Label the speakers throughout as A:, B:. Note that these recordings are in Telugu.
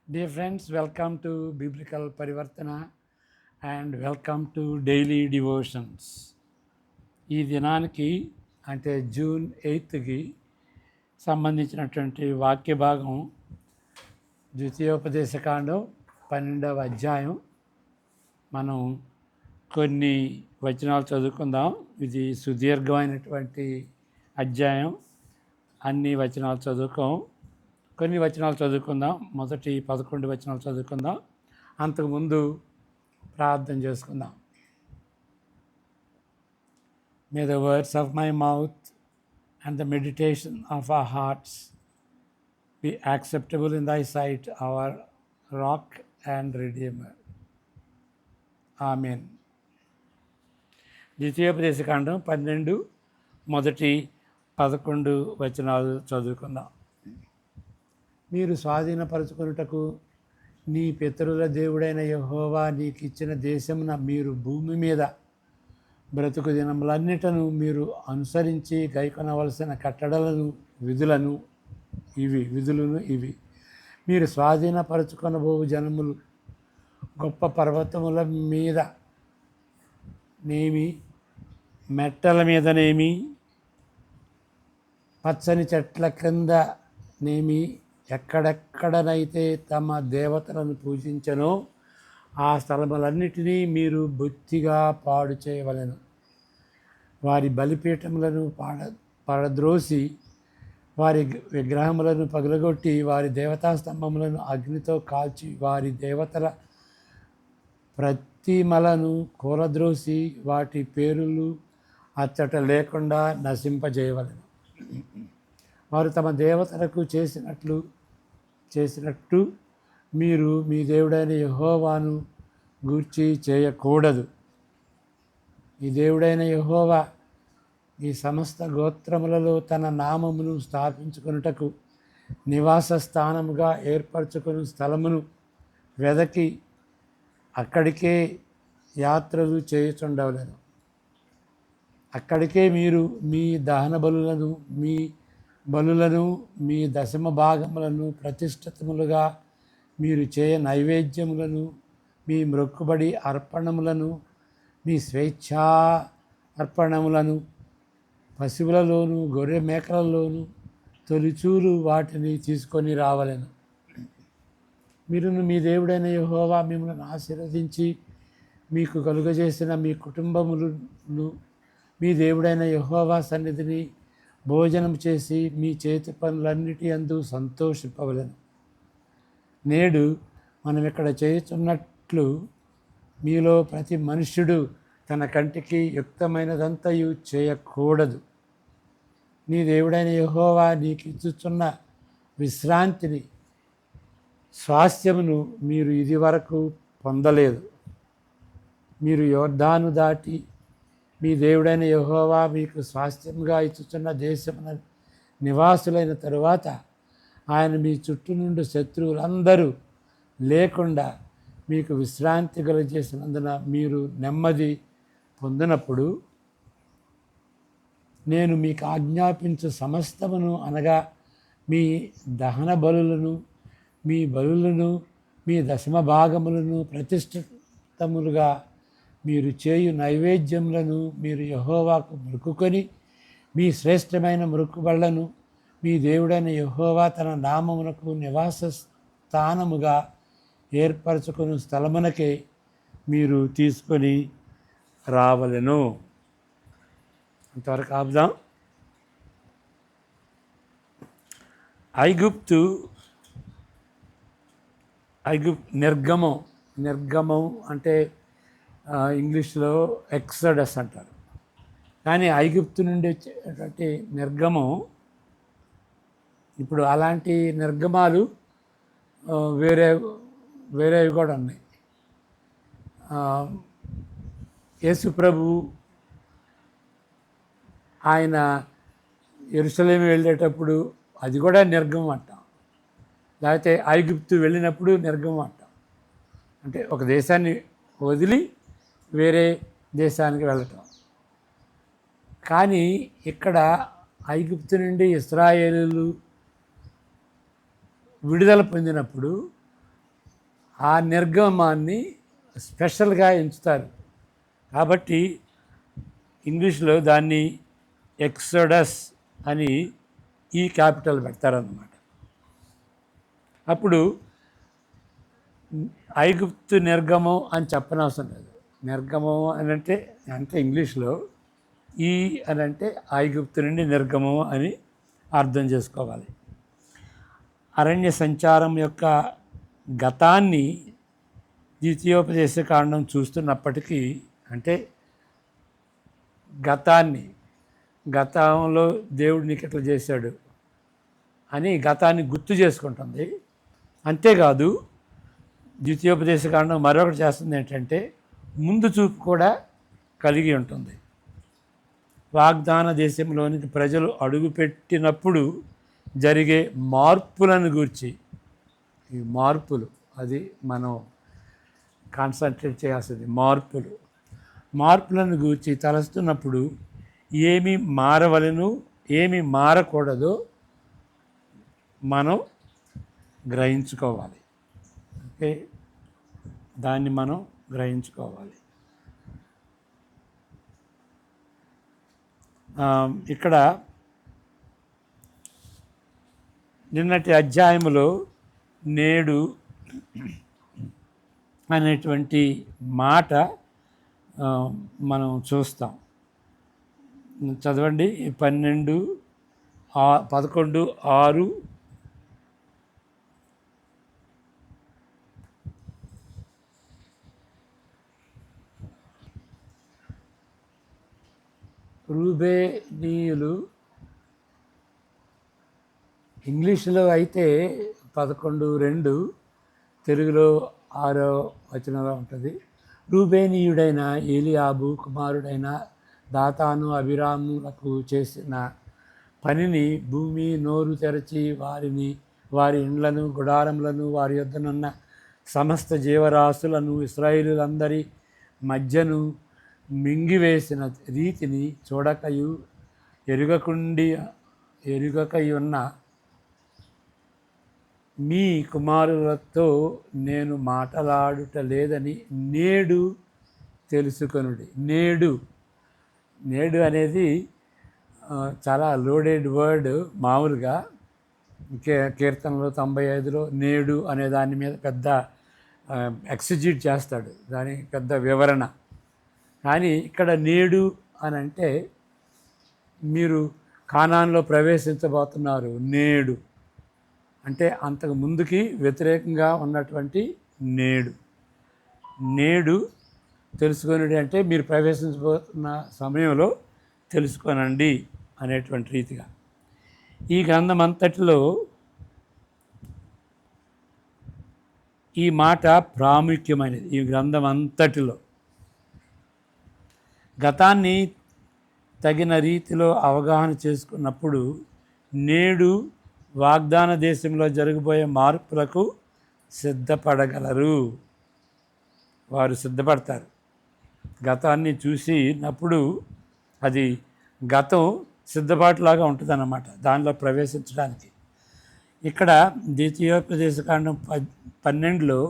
A: Dear friends, welcome to Biblical Parivartana and welcome to Daily Devotions. ఈ దినానికి అంటే జూన్ 8కి సంబంధించినటువంటి వాక్య భాగం ద్వితీయోపదేశకాండం 12వ అధ్యాయం. మనం కొన్ని వచనాలు చదువుకుందాం. ఇది సుదీర్ఘమైనటువంటి అధ్యాయం. అన్ని వచనాలు చదువుకోం, కొన్ని వచనాలు చదువుకుందాం. మొదటి 11 వచనాలు చదువుకుందాం. అంతకుముందు ప్రార్థన చేసుకుందాం. May the words of my mouth and the meditation of our hearts be acceptable in thy sight, our rock and redeemer. ఆమేన్. ద్వితీయోపదేశకాండం 12 మొదటి 11 వచనాలు చదువుకుందాం. మీరు స్వాధీనపరచుకొనుటకు నీ పితరుల దేవుడైన యెహోవా నీకు ఇచ్చిన దేశమున మీరు భూమి మీద బ్రతుకు దినములన్నిటను మీరు అనుసరించి గైకొనవలసిన కట్టడలను విధులను ఇవి మీరు స్వాధీనపరచుకొనబోవు జనములు గొప్ప పర్వతముల మీద నేమి, మెట్టల మీదనేమి, పచ్చని చెట్ల క్రింద నేమి, ఎక్కడెక్కడనైతే తమ దేవతలను పూజించనో ఆ స్థలములన్నిటినీ మీరు బొత్తిగా పాడు చేయవలెను. వారి బలిపీఠములను పడద్రోసి వారి విగ్రహములను పగులగొట్టి వారి దేవతా స్తంభములను అగ్నితో కాల్చి వారి దేవతల ప్రతిమలను కూలద్రోసి వాటి పేరులు అచ్చట లేకుండా నశింపజేయవలెను. వారు తమ దేవతలకు చేసినట్టు మీరు మీ దేవుడైన యెహోవాను గూర్చి చేయకూడదు. ఈ దేవుడైన యెహోవా ఈ సమస్త గోత్రములలో తన నామమును స్థాపించుకొనుటకు నివాస స్థానముగా ఏర్పరచుకుని స్థలమును వెదకి అక్కడికే యాత్రలు చేయుచుండవలెను. అక్కడికే మీరు మీ దహన బలులను మీ దశమ భాగములను ప్రతిష్ఠితములుగా మీరు చేయ నైవేద్యములను మీ మ్రొక్కుబడి అర్పణములను మీ స్వేచ్ఛా అర్పణములను పశువులలోను గొర్రె మేకలలోను తొలిచూలు వాటిని తీసుకొని రావలెను. మీరును మీ దేవుడైన యెహోవా మిమ్మల్ని ఆశీర్వదించి మీకు కలుగజేసిన మీ కుటుంబములను మీ దేవుడైన యెహోవా సన్నిధిని భోజనం చేసి మీ చేతి పనులన్నిటి యందు సంతోషింపవలెను. నేడు మనం ఇక్కడ చేయుచున్నట్లు మీలో ప్రతి మనుష్యుడు తన కంటికి యుక్తమైనదంతయు చేయకూడదు. నీ దేవుడైన యెహోవా నీకు ఇచ్చుచున్న విశ్రాంతిని స్వాస్థ్యమును మీరు ఇదివరకు పొందలేదు. మీరు యోర్దాను దాటి మీ దేవుడైన యెహోవా మీకు స్వాస్థ్యంగా ఇచ్చుచున్న దేశమున నివాసులైన తరువాత ఆయన మీ చుట్టూ నుండి శత్రువులందరూ లేకుండా మీకు విశ్రాంతి కలుగజేసినందున మీరు నెమ్మది పొందినప్పుడు నేను మీకు ఆజ్ఞాపించు సమస్తమును అనగా మీ దహన బలులను మీ దశమ భాగములను ప్రతిష్ఠితములుగా మీరు చేయు నైవేద్యములను మీరు యెహోవాకు మొక్కుకొని మీ శ్రేష్టమైన మొక్కుబళ్లను మీ దేవుడైన యెహోవా తన నామమునకు నివాస స్థానముగా ఏర్పరచుకుని స్థలమునకే మీరు తీసుకొని రావలెను. అంతవరకు ఆపుదాం. ఐగుప్తు నిర్గమం అంటే ఇంగ్లీష్లో ఎక్సడస్ అంటారు. కానీ ఐగుప్తు నుండి వచ్చేటువంటి నిర్గమం, ఇప్పుడు అలాంటి నిర్గమాలు వేరేవి కూడా ఉన్నాయి. యేసు ప్రభు ఆయన యెరూషలేము వెళ్ళేటప్పుడు అది కూడా నిర్గమం అంటాం. లేకపోతే ఐగుప్తు వెళ్ళినప్పుడు నిర్గమం అంటాం. అంటే ఒక దేశాన్ని వదిలి వేరే దేశానికి వెళ్ళటం. కానీ ఇక్కడ ఐగుప్తు నుండి ఇశ్రాయేలీయులు విడుదల పొందినప్పుడు ఆ నిర్గమాన్ని స్పెషల్గా ఎంచుతారు. కాబట్టి ఇంగ్లీష్లో దాన్ని ఎక్సోడస్ అని ఈ క్యాపిటల్ పెడతారన్నమాట. అప్పుడు ఐగుప్తు నిర్గమం అని చెప్పనవసరం లేదు. నిర్గమం అని అంటే ఇంగ్లీష్లో ఈ అని అంటే ఐగుప్తు నుండి నిర్గమం అని అర్థం చేసుకోవాలి. అరణ్య సంచారం యొక్క గతాన్ని ద్వితీయోపదేశ కాండం చూస్తున్నప్పటికీ, అంటే గతంలో దేవుడు నీకు ఇట్లా చేశాడు అని గతాన్ని గుర్తు చేసుకుంటుంది. అంతేకాదు ద్వితీయోపదేశ కాండం మరొకటి చేస్తుంది ఏంటంటే ముందు చూపు కూడా కలిగి ఉంటుంది. వాగ్దాన దేశంలోనికి ప్రజలు అడుగుపెట్టినప్పుడు జరిగే మార్పులను గూర్చి, ఈ మార్పులు అది మనం కాన్సన్ట్రేట్ చేయాల్సింది. మార్పులను గూర్చి తలస్తున్నప్పుడు ఏమి మారవలెను ఏమి మారకూడదో మనం గ్రహించుకోవాలి. ఓకే, దాన్ని మనం గ్రహించుకోవాలి. ఇక్కడ నిన్నటి అధ్యాయంలో నేడు అనేటువంటి మాట మనం చూస్తాం. చదవండి 11:6. రూబేనీయులు, ఇంగ్లీషులో అయితే 11:2, తెలుగులో 6వ వచనంలో ఉంటుంది. రూబేనీయుడైన ఏలియాబు కుమారుడైన దాతాను అబీరాములకు చేసిన పనిని, భూమి నోరు తెరచి వారి ఇండ్లను గుడారములను వారి యొద్దనున్న సమస్త జీవరాశులను ఇశ్రాయేలులందరి మధ్యను మింగివేసిన రీతిని చూడకయు ఎరుగకయున్న మీ కుమారులతో నేను మాట్లాడుట లేదని నేడు తెలుసుకొనుడి. నేడు అనేది చాలా లోడెడ్ వర్డ్. మామూలుగా కీర్తనలో 95లో నేడు అనే దాని మీద పెద్ద ఎక్సిజిట్ చేస్తాడు, దాని పెద్ద వివరణ. కానీ ఇక్కడ నేడు అని అంటే మీరు కానాన్లో ప్రవేశించబోతున్నారు. నేడు అంటే అంతకు ముందుకి వ్యతిరేకంగా ఉన్నటువంటి నేడు తెలుసుకొనుడి అంటే మీరు ప్రవేశించబోతున్న సమయంలో తెలుసుకొనండి అనేటువంటి రీతిగా. ఈ గ్రంథం అంతటిలో ఈ మాట ప్రాముఖ్యమైనది. ఈ గ్రంథం అంతటిలో గతాన్ని తగిన రీతిలో అవగాహన చేసుకున్నప్పుడు నేడు వాగ్దాన దేశంలో జరగబోయే మార్పులకు సిద్ధపడగలరు. వారు సిద్ధపడతారు. గతాన్ని చూసినప్పుడు అది గతం సిద్ధపాటులాగా ఉంటుంది అన్నమాట, దానిలో ప్రవేశించడానికి. ఇక్కడ ద్వితీయోపదేశకాండం 12లో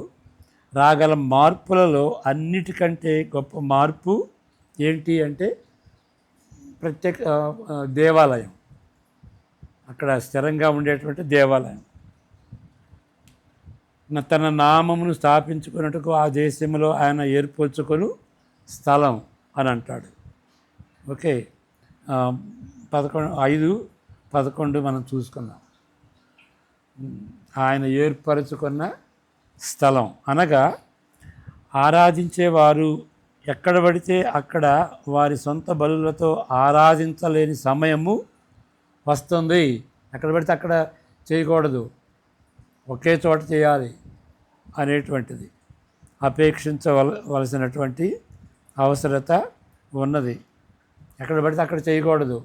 A: రాగల మార్పులలో అన్నిటికంటే గొప్ప మార్పు ఏంటి అంటే ప్రత్యేక దేవాలయం. అక్కడ స్థిరంగా ఉండేటువంటి దేవాలయం. తన నామమును స్థాపించుకున్నట్టుకు ఆ దేశంలో ఆయన ఏర్పరచుకొను స్థలం అని అంటాడు. ఓకే, 5:11 మనం చూసుకున్నాం. ఆయన ఏర్పరచుకున్న స్థలం అనగా ఆరాధించేవారు ఎక్కడ పడితే అక్కడ వారి సొంత బలులతో ఆరాధించలేని సమయము వస్తుంది. ఎక్కడ పడితే అక్కడ చేయకూడదు, ఒకే చోట చేయాలి అనేటువంటిది అపేక్షించవలసినటువంటి అవసరత ఉన్నది. ఎక్కడ పడితే అక్కడ చేయకూడదు.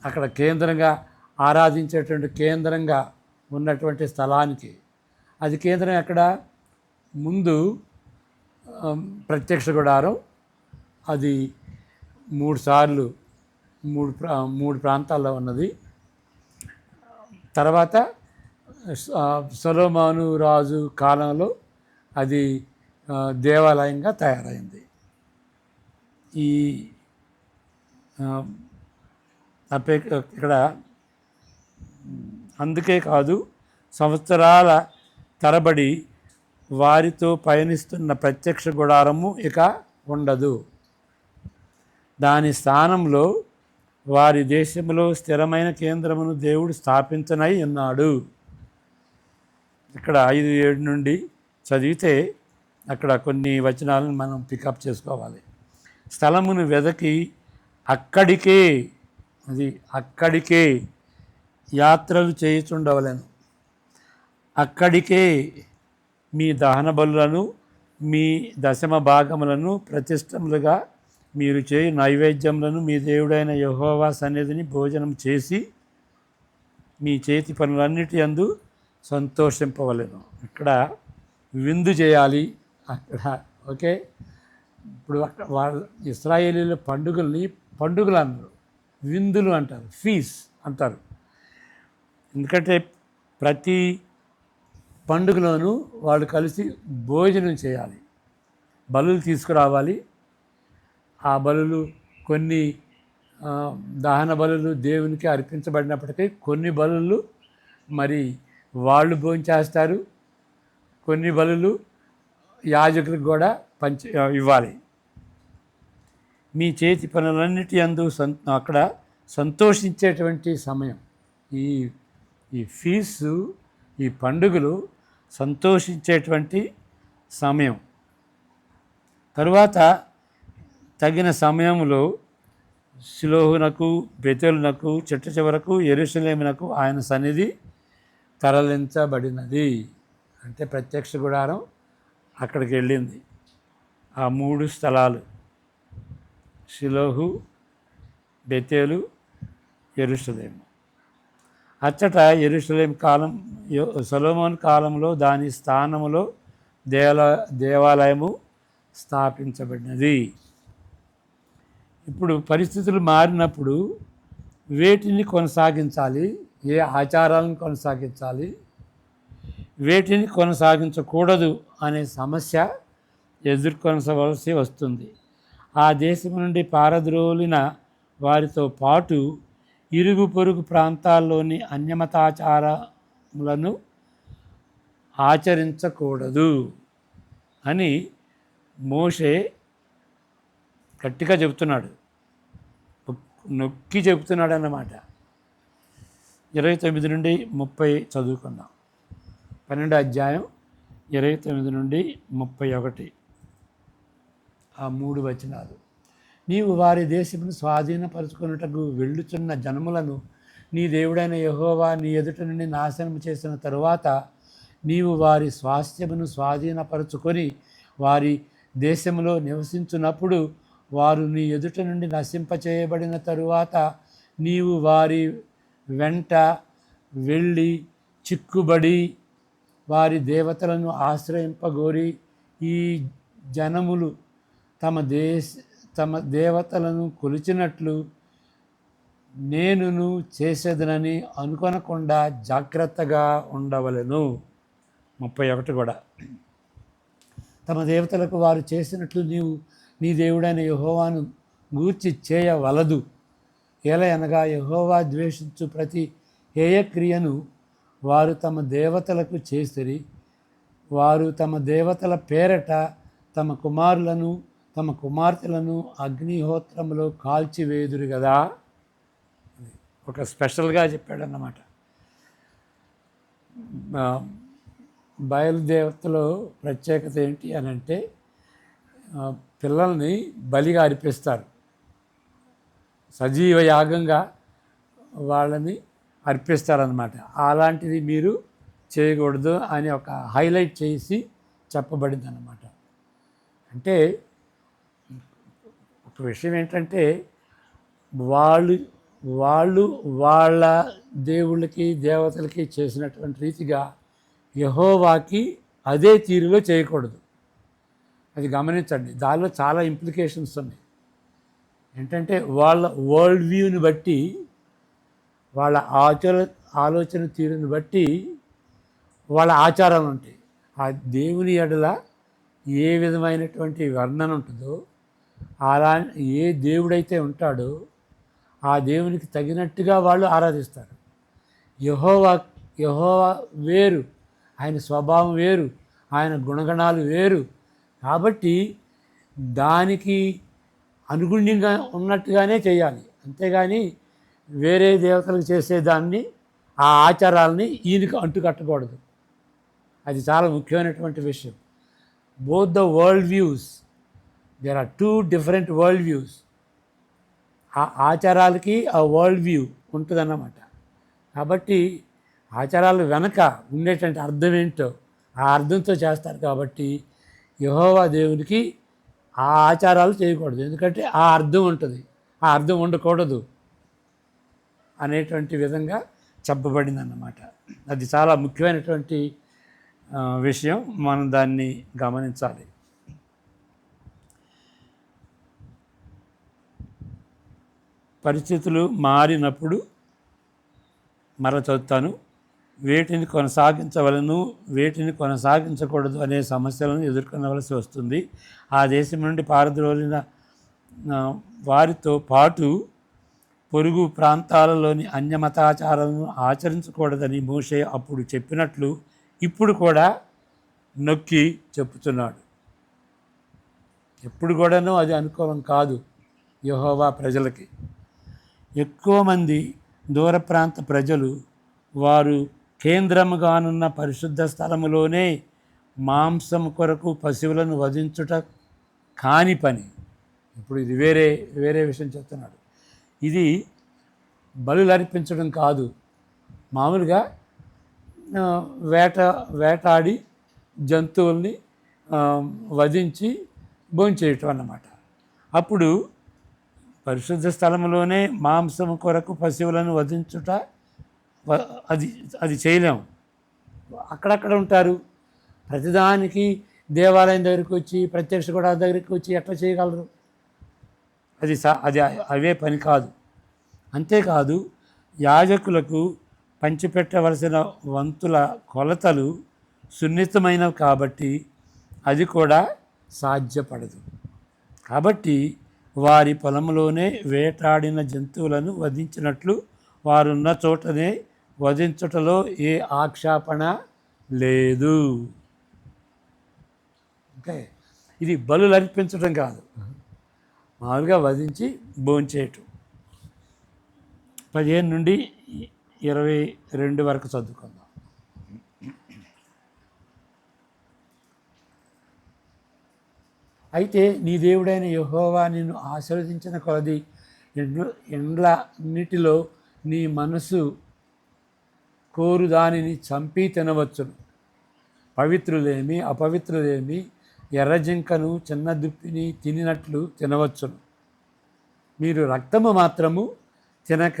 A: అక్కడ కేంద్రంగా ఆరాధించేటువంటి కేంద్రంగా ఉన్నటువంటి స్థలానికి, అది కేంద్రం ఎక్కడ? ముందు ప్రత్యక్ష గుడారం, అది 3 సార్లు 3 ప్రాంతాల్లో ఉన్నది. తర్వాత సొలొమోను రాజు కాలంలో అది దేవాలయంగా తయారైంది. ఈ ఇక్కడ అందుకే కాదు, సంవత్సరాల తరబడి వారితో పయనిస్తున్న ప్రత్యక్ష గుడారము ఇక ఉండదు. దాని స్థానంలో వారి దేశంలో స్థిరమైన కేంద్రమును దేవుడు స్థాపించనై ఉన్నాడు. ఇక్కడ 5:7 నుండి చదివితే అక్కడ కొన్ని వచనాలను మనం పికప్ చేసుకోవాలి. స్థలమును వెదకి అక్కడికే యాత్రలు చేయుచుండవలెను. అక్కడికే మీ దహన బలులను, మీ దశమ భాగములను, ప్రతిష్టములుగా మీరు చేయు నైవేద్యములను మీ దేవుడైన యెహోవా సన్నిధిని భోజనం చేసి మీ చేతి పనులన్నిటి యందు సంతోషింపవలెను. ఇక్కడ విందు చేయాలి. అక్కడ ఓకే. ఇప్పుడు వాళ్ళ ఇశ్రాయేలీల పండుగలు అన్నారు, విందులు అంటారు, ఫీస్ అంటారు. ఎందుకంటే ప్రతి పండుగలోనూ వాళ్ళు కలిసి భోజనం చేయాలి, బలులు తీసుకురావాలి. ఆ బలులు కొన్ని దహన బలులు దేవునికి అర్పించబడినప్పటికీ కొన్ని బలులు మరి వాళ్ళు భోంచేస్తారు, కొన్ని బలులు యాజకులకు కూడా ఇవ్వాలి. మీ చేతి పనులన్నిటి యందు అక్కడ సంతోషించేటువంటి సమయం. ఈ ఫీజు, ఈ పండుగలు సంతోషించేటువంటి సమయం. తరువాత తగిన సమయంలో షిలోహునకు, బెతేలునకు, చిట్ట చివరకు యెరూషలేమునకు ఆయన సన్నిధి తరలించబడినది. అంటే ప్రత్యక్ష గుడారం అక్కడికి వెళ్ళింది. ఆ 3 స్థలాలు షిలోహు, బెతేలు, యెరూషలేము. అచ్చట యెరూషలేం కాలం సొలొమోను కాలంలో దాని స్థానములో దేవాలయము స్థాపించబడినది. ఇప్పుడు పరిస్థితులు మారినప్పుడు వేటిని కొనసాగించాలి, ఏ ఆచారాలను కొనసాగించాలి, వేటిని కొనసాగించకూడదు అనే సమస్య ఎదుర్కొనవలసి వస్తుంది. ఆ దేశం నుండి పారద్రోలిన వారితో పాటు ఇరుగు పొరుగు ప్రాంతాల్లోని అన్యమతాచారములను ఆచరించకూడదు అని మోషే గట్టిగా చెబుతున్నాడు, నొక్కి చెబుతున్నాడు అన్నమాట. 29 నుండి 30 చదువుకుందాం. 12వ అధ్యాయం 29 నుండి 31 ఆ 3 వచనాలు. నీవు వారి దేశమును స్వాధీనపరుచుకొనుటకు వెళ్ళుచున్న జనములను నీ దేవుడైన యెహోవా నీ ఎదుట నుండి నాశనం చేసిన తరువాత నీవు వారి స్వాస్థ్యమును స్వాధీనపరుచుకొని వారి దేశంలో నివసించున్నప్పుడు వారు నీ ఎదుట నుండి నశింపచేయబడిన తరువాత నీవు వారి వెంట వెళ్ళి చిక్కుబడి వారి దేవతలను ఆశ్రయింపగోరి ఈ జనములు తమ దేవతలను కొలిచినట్లు నేనును చేసేదనని అనుకొనకుండా జాగ్రత్తగా ఉండవలెను. 31 కూడా. తమ దేవతలకు వారు చేసినట్లు నీవు నీ దేవుడైన యెహోవాను గూర్చి చేయవలదు. ఏలయనగా యెహోవా ద్వేషించు ప్రతి హేయక్రియను వారు తమ దేవతలకు చేసిరి. వారు తమ దేవతల పేరట తమ కుమారులను తమ కుమార్తెలను అగ్నిహోత్రములో కాల్చివేదురు కదా. ఒక స్పెషల్గా చెప్పాడన్నమాట. బయలుదేవతలో ప్రత్యేకత ఏంటి అని అంటే పిల్లల్ని బలిగా అర్పిస్తారు, సజీవ యాగంగా వాళ్ళని అర్పిస్తారన్నమాట. అలాంటిది మీరు చేయకూడదు అని ఒక హైలైట్ చేసి చెప్పబడింది అన్నమాట. అంటే ఒక విషయం ఏంటంటే వాళ్ళు వాళ్ళ దేవుళ్ళకి దేవతలకి చేసినటువంటి రీతిగా యెహోవాకి అదే తీరులో చేయకూడదు. అది గమనించండి. దానిలో చాలా ఇంప్లికేషన్స్ ఉన్నాయి. ఏంటంటే వాళ్ళ వరల్డ్ వ్యూని బట్టి, వాళ్ళ ఆలోచన తీరుని బట్టి వాళ్ళ ఆచారాలు ఉంటాయి. ఆ దేవుని ఎడల ఏ విధమైనటువంటి వర్ణన ఉంటుందో, అలా ఏ దేవుడైతే ఉంటాడో ఆ దేవునికి తగినట్టుగా వాళ్ళు ఆరాధిస్తారు. యెహోవా యెహోవా వేరు, ఆయన స్వభావం వేరు, ఆయన గుణగణాలు వేరు. కాబట్టి దానికి అనుగుణ్యంగా ఉన్నట్టుగానే చేయాలి. అంతేగాని వేరే దేవతలకు చేసేదాన్ని, ఆ ఆచారాలని ఈయనకి అంటుకట్టకూడదు. అది చాలా ముఖ్యమైనటువంటి విషయం. Both the world views, there are two different world views. ఆ ఆచారాలకి ఆ వరల్డ్ వ్యూ ఉంటుందన్నమాట. కాబట్టి ఆచారాలు వెనక ఉండేటువంటి అర్థం ఏంటో ఆ అర్థంతో చేస్తారు. కాబట్టి యెహోవా దేవునికి ఆ ఆచారాలు చేయకూడదు, ఎందుకంటే ఆ అర్థం ఉంటుంది, ఆ అర్థం ఉండకూడదు అనేటువంటి విధంగా చెప్పబడింది అన్నమాట. అది చాలా ముఖ్యమైనటువంటి విషయం, మనం దాన్ని గమనించాలి. పరిస్థితులు మారినప్పుడు చదువుతాను, వేటిని కొనసాగించవలను, వేటిని కొనసాగించకూడదు అనే సమస్యలను ఎదుర్కొనవలసి వస్తుంది. ఆ దేశం నుండి పారద్రోలిన వారితో పాటు పొరుగు ప్రాంతాలలోని అన్యమతాచారాలను ఆచరించకూడదని మోషే అప్పుడు చెప్పినట్లు ఇప్పుడు కూడా నొక్కి చెప్పుతున్నాడు. ఎప్పుడు కూడాను అది అనుకూలం కాదు యెహోవా ప్రజలకి. ఎక్కువ మంది దూర ప్రాంత ప్రజలు వారు కేంద్రముగానున్న పరిశుద్ధ స్థలములోనే మాంసం కొరకు పశువులను వధించుట కాని పని. ఇప్పుడు ఇది వేరే విషయం చెప్తున్నాడు. ఇది బలులు అర్పించడం కాదు, మామూలుగా వేటాడి జంతువుల్ని వధించి భోంచేయటం అన్నమాట. అప్పుడు పరిశుద్ధ స్థలంలోనే మాంసం కొరకు పశువులను వధించుట అది చేయలేము. అక్కడక్కడ ఉంటారు. ప్రతిదానికి దేవాలయం దగ్గరికి వచ్చి, ప్రత్యక్ష గుడాల దగ్గరికి వచ్చి ఎట్లా చేయగలరు? అది అవే పని కాదు. అంతేకాదు, యాజకులకు పంచిపెట్టవలసిన వంతుల కొలతలు సున్నితమైనవి కాబట్టి అది కూడా సాధ్యపడదు. కాబట్టి వారి పొలంలోనే వేటాడిన జంతువులను వధించినట్లు వారున్న చోటనే వధించుటలో ఏ ఆక్షేపణ లేదు. ఓకే, ఇది బలులు అర్పించడం కాదు, మామూలుగా వధించి భోంచేయటం. 15 నుండి 22 వరకు చదువుకుందాం. అయితే నీ దేవుడైన యెహోవా నిన్ను ఆశీర్వదించిన కొలది ఎండ్లన్నిటిలో నీ మనసు కోరు దానిని చంపి తినవచ్చును. పవిత్రులేమి అపవిత్రులేమి ఎర్రజింకను చిన్న దుప్పిని తినినట్లు తినవచ్చును. మీరు రక్తము మాత్రము తినక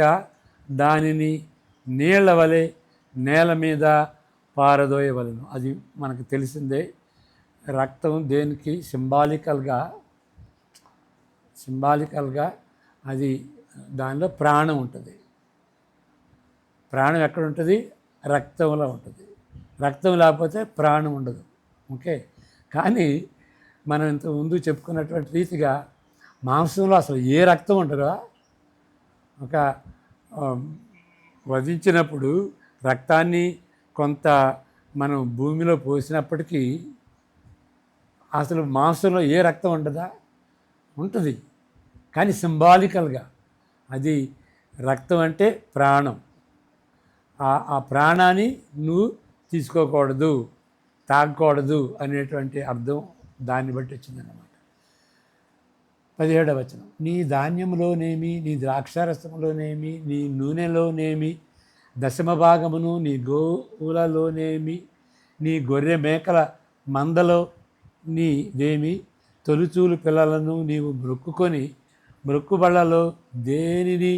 A: దానిని నీళ్ల వలె నేల మీద పారదోయవలను. అది మనకు తెలిసిందే. రక్తం దేనికి సింబాలికల్గా అది దానిలో ప్రాణం ఉంటుంది. ప్రాణం ఎక్కడ ఉంటుంది? రక్తంలో ఉంటుంది. రక్తం లేకపోతే ప్రాణం ఉండదు. ఓకే, కానీ మనం ఇంతకుముందు చెప్పుకున్నటువంటి రీతిగా మాంసంలో అసలు ఏ రక్తం ఉండదా? ఒక వధించినప్పుడు రక్తాన్ని కొంత మనం భూమిలో పోసినప్పటికీ అసలు మాంసంలో ఏ రక్తం ఉండదా? ఉంటుంది. కానీ సింబాలికల్గా అది రక్తం అంటే ప్రాణం. ఆ ప్రాణాన్ని నువ్వు తీసుకోకూడదు, తాగకూడదు అనేటువంటి అర్థం దాన్ని బట్టి వచ్చిందన్నమాట. 17వ వచనం, నీ ధాన్యములోనేమి, నీ ద్రాక్షారసములోనేమి, నీ నూనెలోనేమి, దశమ భాగమును నీ గోవులలోనేమి, నీ గొర్రె మేకల మందలో నీదేమి, తొలుచూలు పిల్లలను నీవు మొక్కుకొని మొక్కుబళ్లలో దేనిని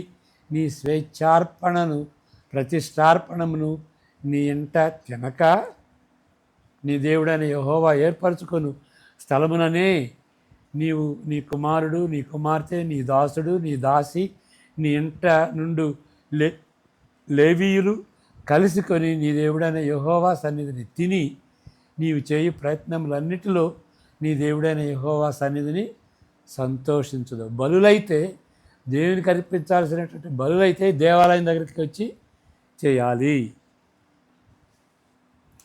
A: నీ స్వేచ్ఛార్పణను ప్రతిష్టార్పణమును నీ ఇంట తినక నీ దేవుడైన యెహోవా ఏర్పరచుకొను స్థలముననే నీవు, నీ కుమారుడు, నీ కుమార్తె, నీ దాసుడు, నీ దాసి, నీ ఇంట నుండు లేవీయులు కలుసుకొని నీ దేవుడైన యెహోవా సన్నిధిని తిని నీవు చేయు ప్రయత్నములన్నిటిలో నీ దేవుడైన యెహోవా సన్నిధిని సంతోషించదు. బలులైతే దేవునికి అర్పించాల్సినటువంటి బలులైతే దేవాలయం దగ్గరికి వచ్చి చేయాలి.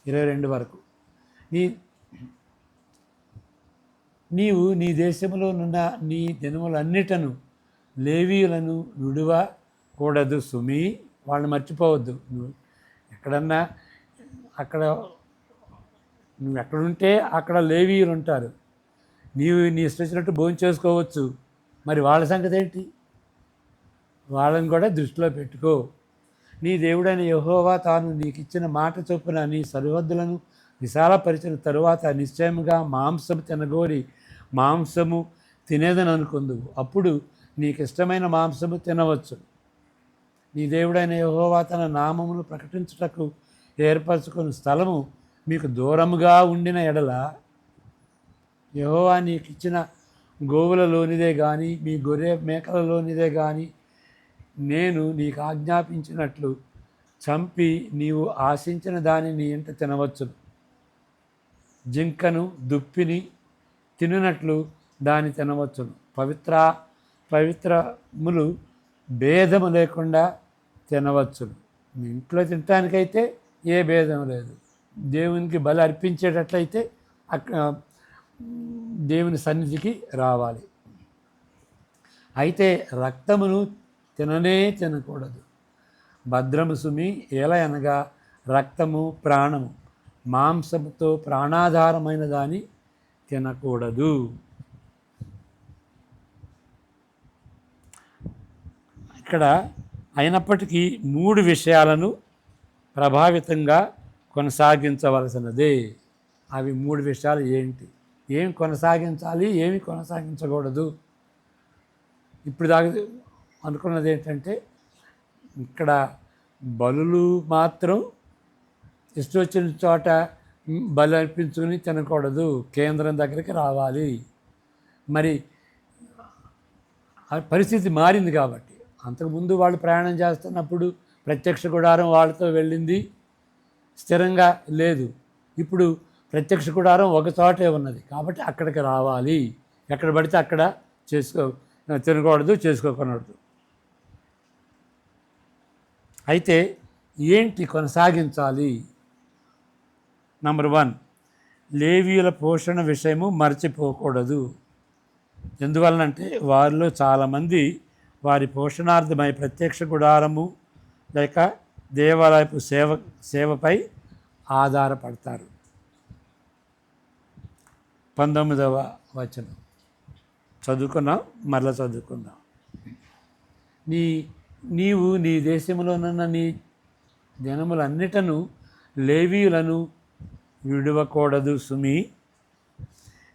A: 22 వరకు నీవు నీ దేశంలోనున్న నీ దినములన్నిటను లేవీయులను విడువకూడదు సుమి. వాళ్ళని మర్చిపోవద్దు. నువ్వు ఎక్కడన్నా అక్కడ నువ్వు ఎక్కడుంటే అక్కడ లేవీయులు ఉంటారు. నీవు నీ ఇష్టం వచ్చినట్టు భోజనం చేసుకోవచ్చు. మరి వాళ్ళ సంగతి ఏంటి? వాళ్ళని కూడా దృష్టిలో పెట్టుకో. నీ దేవుడైన యెహోవా తాను నీకు ఇచ్చిన మాట చొప్పున నీ సరిహద్దులను విశాలపరిచిన తరువాత నిశ్చయముగా మాంసము తినగోరి మాంసము తినేదని అనుకుందువు. అప్పుడు నీకు ఇష్టమైన మాంసము తినవచ్చు. నీ దేవుడైన యెహోవా తన నామమును ప్రకటించుటకు ఏర్పరచుకున్న స్థలము మీకు దూరముగా ఉండిన ఎడల యెహోవా నీకు ఇచ్చిన గోవులలోనిదే కానీ మీ గొర్రె మేకలలోనిదే కానీ నేను నీకు ఆజ్ఞాపించినట్లు చంపి నీవు ఆశించిన దానిని ఇంట తినవచ్చును. జింకను దుప్పిని తినునట్లు దాన్ని తినవచ్చును. పవిత్రములు భేదము లేకుండా తినవచ్చును. మీ ఇంట్లో తినటానికైతే ఏ భేదం లేదు. దేవునికి బలి అర్పించేటట్లయితే దేవుని సన్నిధికి రావాలి. అయితే రక్తమును తినకూడదు. భద్రము సుమి. ఎలా అనగా రక్తము ప్రాణము, మాంసముతో ప్రాణాధారమైన దాన్ని తినకూడదు. ఇక్కడ అయినప్పటికీ 3 విషయాలను ప్రభావితంగా కొనసాగించవలసినదే. అవి 3 విషయాలు ఏంటి? ఏమి కొనసాగించాలి, ఏమి కొనసాగించకూడదు? ఇప్పుడు దాకా అనుకున్నది ఏంటంటే ఇక్కడ బలులు మాత్రం ఇష్టం వచ్చిన చోట బలి అర్పించుకుని తినకూడదు. కేంద్రం దగ్గరికి రావాలి. మరి పరిస్థితి మారింది కాబట్టి. అంతకుముందు వాళ్ళు ప్రయాణం చేస్తున్నప్పుడు ప్రత్యక్ష గుడారం వాళ్ళతో వెళ్ళింది, స్థిరంగా లేదు. ఇప్పుడు ప్రత్యక్ష గుడారం ఒక చోటే ఉన్నది కాబట్టి అక్కడికి రావాలి. ఎక్కడ పడితే అక్కడ తినకూడదు, చేసుకోకూడదు. అయితే ఏంటి కొనసాగించాలి? నంబర్ 1, లేవీయుల పోషణ విషయము మర్చిపోకూడదు. ఎందువలనంటే వారిలో చాలామంది వారి పోషణార్థమై ప్రత్యక్ష గుడారము లేక దేవాలయపు సేవపై ఆధారపడతారు. 19వ వచనం చదువుకున్నాం, మరలా చదువుకుందాం. నీవు నీ దేశంలోనున్న నీ దినములన్నిటను లేవీయులను విడవకూడదు సుమి.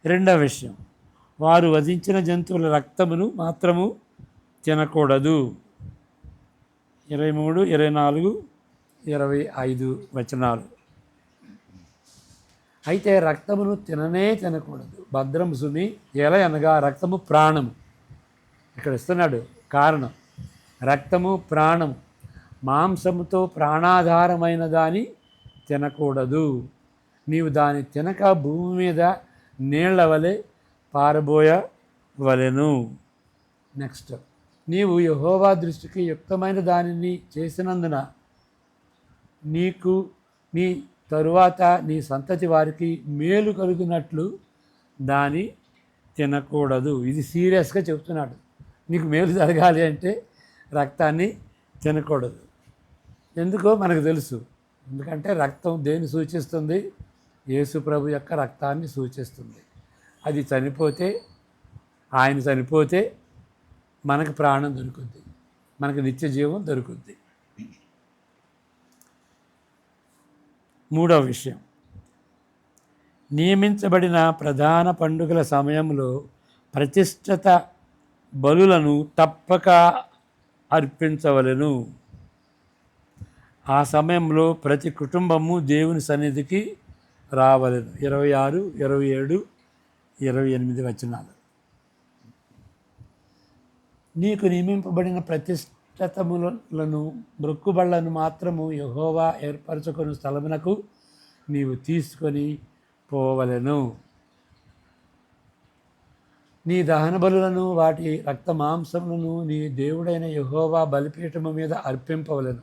A: 2వ విషయం, వారు వధించిన జంతువుల రక్తమును మాత్రము తినకూడదు. 23, 24, 25 వచనాలు. అయితే రక్తమును తినకూడదు. భద్రం సుమి. ఎలా అనగా రక్తము ప్రాణము. ఇక్కడ ఇస్తున్నాడు కారణం. రక్తము ప్రాణము, మాంసముతో ప్రాణాధారమైన దాన్ని తినకూడదు. నీవు దాన్ని తినక భూమి మీద నీళ్ల వలె పారబోయవలెను. నెక్స్ట్, నీవు యెహోవా దృష్టికి యుక్తమైన దానిని చేసినందున నీకు నీ తరువాత నీ సంతతి వారికి మేలు కలుగునట్లు దాన్ని తినకూడదు. ఇది సీరియస్గా చెప్తున్నాడు. నీకు మేలు జరగాలి అంటే రక్తాన్ని తినకూడదు. ఎందుకో మనకు తెలుసు. ఎందుకంటే రక్తం దేన్ని సూచిస్తుంది? యేసు ప్రభు యొక్క రక్తాన్ని సూచిస్తుంది. అది ఆయన చనిపోతే మనకు ప్రాణం దొరుకుద్ది, మనకు నిత్య జీవం దొరుకుద్ది. 3వ విషయం, నియమించబడిన ప్రధాన పండుగల సమయంలో ప్రతిష్ఠిత బలులను తప్పక అర్పించవలెను. ఆ సమయంలో ప్రతి కుటుంబము దేవుని సన్నిధికి రావలెను. 26, 27, 28 వచనాలు. నీకు నియమింపబడిన ప్రతిష్ఠితములను మొక్కుబళ్లను మాత్రము యెహోవా ఏర్పరచుకుని స్థలమునకు నీవు తీసుకొని పోవలెను. నీ దహన బలులను వాటి రక్త మాంసములను నీ దేవుడైన యెహోవా బలిపీఠము మీద అర్పింపవలెను.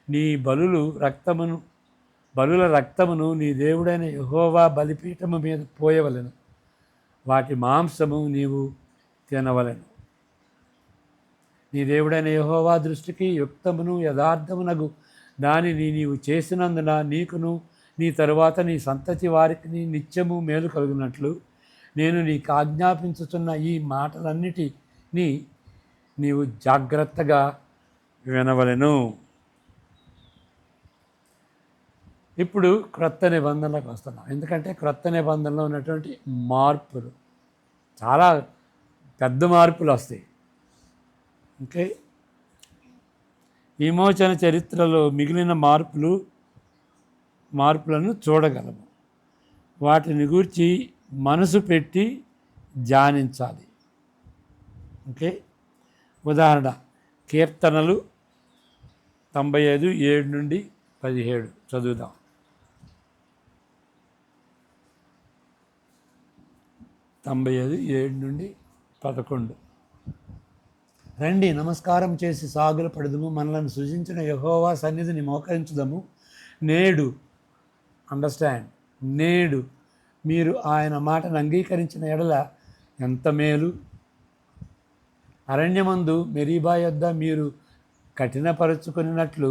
A: నీ బలుల రక్తమును నీ దేవుడైన యెహోవా బలిపీఠము మీద పోయవలెను. వాటి మాంసము నీవు తినవలెను. నీ దేవుడైన యెహోవా దృష్టికి యుక్తమును యథార్థమునగు దానిని నీవు చేసినందున నీకును నీ తరువాత నీ సంతతి వారికి నిత్యము మేలు కలుగునట్లు నేను నీకు ఆజ్ఞాపించుతున్న ఈ మాటలన్నిటినీ నీవు జాగ్రత్తగా వినవలెను. ఇప్పుడు క్రొత్త నిబంధనలకు వస్తున్నాం. ఎందుకంటే క్రొత్త నిబంధనలో ఉన్నటువంటి మార్పులు చాలా పెద్ద మార్పులు వస్తాయి. ఓకే, విమోచన చరిత్రలో మిగిలిన మార్పులను చూడగలము. వాటిని గూర్చి మనసు పెట్టి ధ్యానించాలి. ఓకే, ఉదాహరణ కీర్తనలు 95:7-17 చదువుదాం. 95:7-11. రండి, నమస్కారం చేసి సాగులు పడదుము, మనలను సృజించిన యెహోవా సన్నిధిని మోకరించుదము. నేడు మీరు ఆయన మాటను అంగీకరించిన ఎడల ఎంత మేలు. అరణ్యమందు మెరీబా యొద్ద మీరు కఠినపరుచుకున్నట్లు,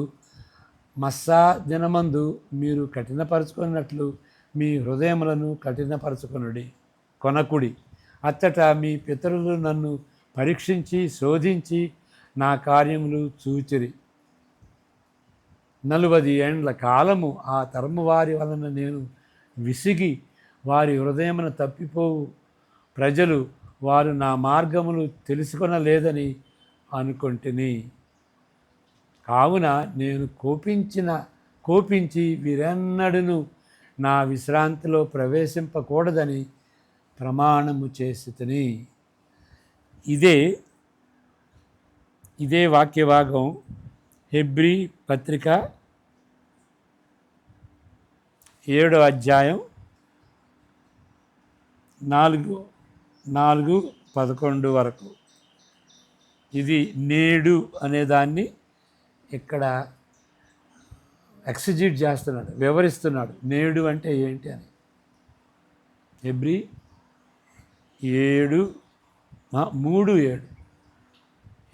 A: మస్సా దినమందు మీరు కఠినపరుచుకున్నట్లు మీ హృదయములను కొనకుడి. అచ్చట మీ పితరులు నన్ను పరీక్షించి శోధించి నా కార్యములు చూచిరి. 40 ఏండ్ల కాలము ఆ తరము వారి వలన నేను విసిగి వారి హృదయమును తప్పిపోవు ప్రజలు వారు నా మార్గములు తెలుసుకొనలేదని అనుకొంటిని. కావున నేను కోపించి వీరెన్నడూను నా విశ్రాంతిలో ప్రవేశింపకూడదని ప్రమాణము చేసితిని. ఇదే వాక్యభాగం హెబ్రీ పత్రిక 7వ అధ్యాయం 4-11 వరకు. ఇది నేడు అనేదాన్ని ఇక్కడ ఎక్సిజిట్ చేస్తున్నాడు, వివరిస్తున్నాడు. నేడు అంటే ఏంటి అని. హెబ్రీ 3:7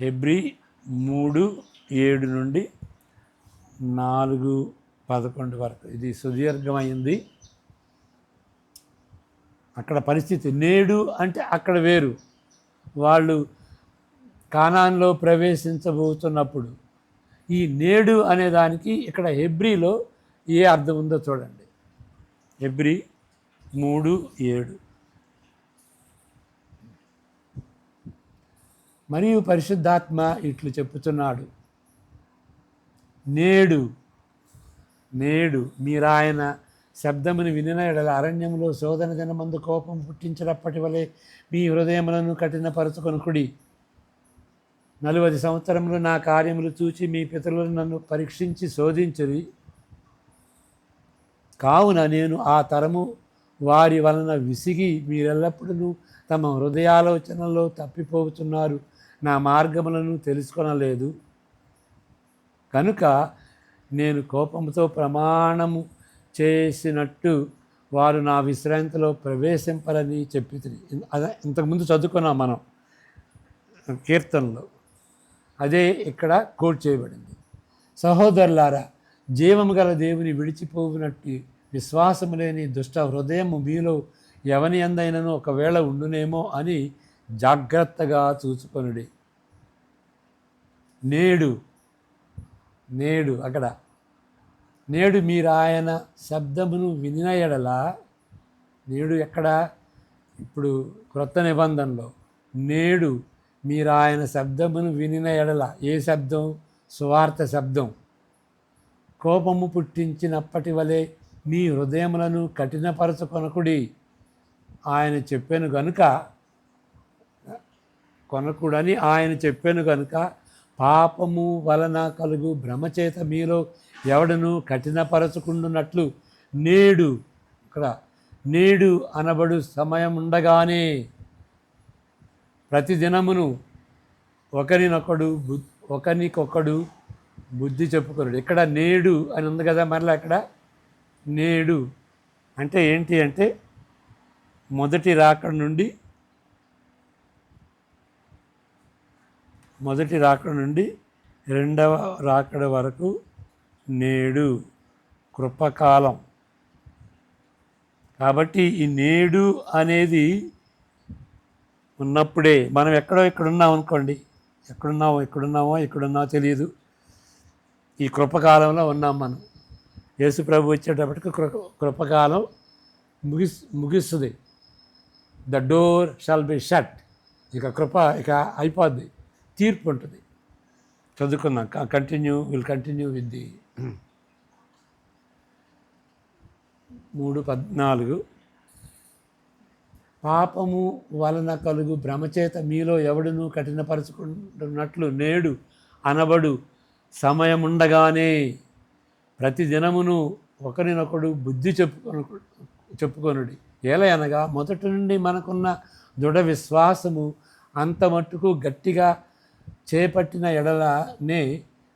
A: హెబ్రీ 3:7 నుండి 4:11 వరకు. ఇది సుదీర్ఘమైంది. అక్కడ పరిస్థితి నేడు అంటే అక్కడ వేరు. వాళ్ళు కానాన్లో ప్రవేశించబోతున్నప్పుడు ఈ నేడు అనేదానికి ఇక్కడ హెబ్రీలో ఏ అర్థం ఉందో చూడండి. హెబ్రీ 3:7. మరియు పరిశుద్ధాత్మ ఇట్లు చెప్పుతున్నాడు, నేడు మీరాయన శబ్దమును వినిన ఎడల అరణ్యములో శోధన దినమందు కోపం పుట్టించినప్పటి వలె మీ హృదయములను కఠినపరచుకొనుకుడి. 40 సంవత్సరములు నా కార్యములు చూచి మీ పితరులను నన్ను పరీక్షించి శోధించిరి. కావున నేను ఆ తరము వారి వలన విసిగి మీరెల్లప్పుడూ తమ హృదయాలోచనలో తప్పిపోతున్నారు, నా మార్గములను తెలుసుకొనలేదు. కనుక నేను కోపంతో ప్రమాణము చేసినట్టు వారు నా విశ్రాంతిలో ప్రవేశింపరని చెప్పితిరి. అదే ఇంతకుముందు చదువుకున్నాం మనం కీర్తనలో. అదే ఇక్కడ కోట్ చేయబడింది. సహోదరులారా, జీవము గల దేవుని విడిచిపోవునట్టు విశ్వాసము లేని దుష్ట హృదయము మీలో ఎవని యందైనను ఒకవేళ ఉండునేమో అని జాగ్రత్తగా చూసుకొనుడి. నేడు అక్కడ నేడు మీరు ఆయన శబ్దమును వినిన ఎడల, నేడు ఎక్కడ? ఇప్పుడు క్రొత్త నిబంధనలో నేడు మీరు ఆయన శబ్దమును వినిన ఎడల. ఏ శబ్దం? సువార్త శబ్దం. కోపము పుట్టించినప్పటి వలె మీ హృదయములను కఠినపరచుకొనకుడి. ఆయన చెప్పాను గనుక కొనకుడని ఆయన చెప్పాను కనుక పాపము వలన కలుగు భ్రమచేత మీలో ఎవడను కఠినపరచుకుంటున్నట్లు నేడు అనబడు సమయం ఉండగానే ప్రతిదినమును ఒకరికొకడు బుద్ధి చెప్పుకొనుడు. ఇక్కడ నేడు అని ఉంది కదా, మరలా అక్కడ నేడు అంటే ఏంటి అంటే మొదటి రాకడ నుండి రెండవ రాకడ వరకు నేడు కృపకాలం. కాబట్టి ఈ నేడు అనేది ఉన్నప్పుడే మనం ఇక్కడున్నాం అనుకోండి, ఎక్కడున్నామో తెలియదు. ఈ కృపకాలంలో ఉన్నాం మనం. యేసు ప్రభు వచ్చేటప్పటికి కృపకాలం ముగిస్తుంది. The door shall be shut. ఇక అయిపోద్ది, తీర్పు ఉంటుంది. చదువుకుందాం. Will continue with the 3:14. పాపము వలన కలుగు భ్రమచేత మీలో ఎవడును కఠినపరుచుకుంటున్నట్లు నేడు అనబడు సమయముండగానే ప్రతి దినమును ఒకరినొకడు బుద్ధి చెప్పుకొనుడి. ఏలయనగా మొదటి నుండి మనకున్న దృఢ విశ్వాసము అంత మట్టుకు గట్టిగా చేపట్టిన ఎడలనే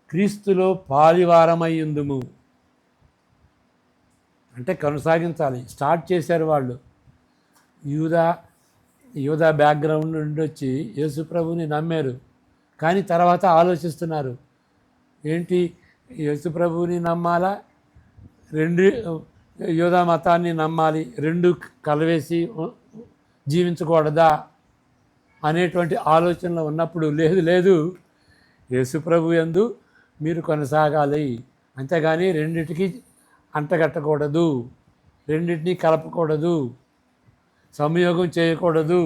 A: క్రీస్తులో పాలివారమయ్యుందుము. అంటే కొనసాగించాలి. స్టార్ట్ చేశారు వాళ్ళు. యూదా బ్యాక్గ్రౌండ్ నుండి వచ్చి యేసుప్రభుని నమ్మారు. కానీ తర్వాత ఆలోచిస్తున్నారు, ఏంటి యేసుప్రభుని నమ్మాలా, యూదా మతాన్ని నమ్మాలి, రెండు కలవేసి జీవించకూడదా అనేటువంటి ఆలోచనలో ఉన్నప్పుడు, లేదు యేసుప్రభు యందు మీరు కొనసాగాలి, అంతేగాని రెండిటికి అంటగట్టకూడదు, రెండింటినీ కలపకూడదు, సంయోగం చేయకూడదు,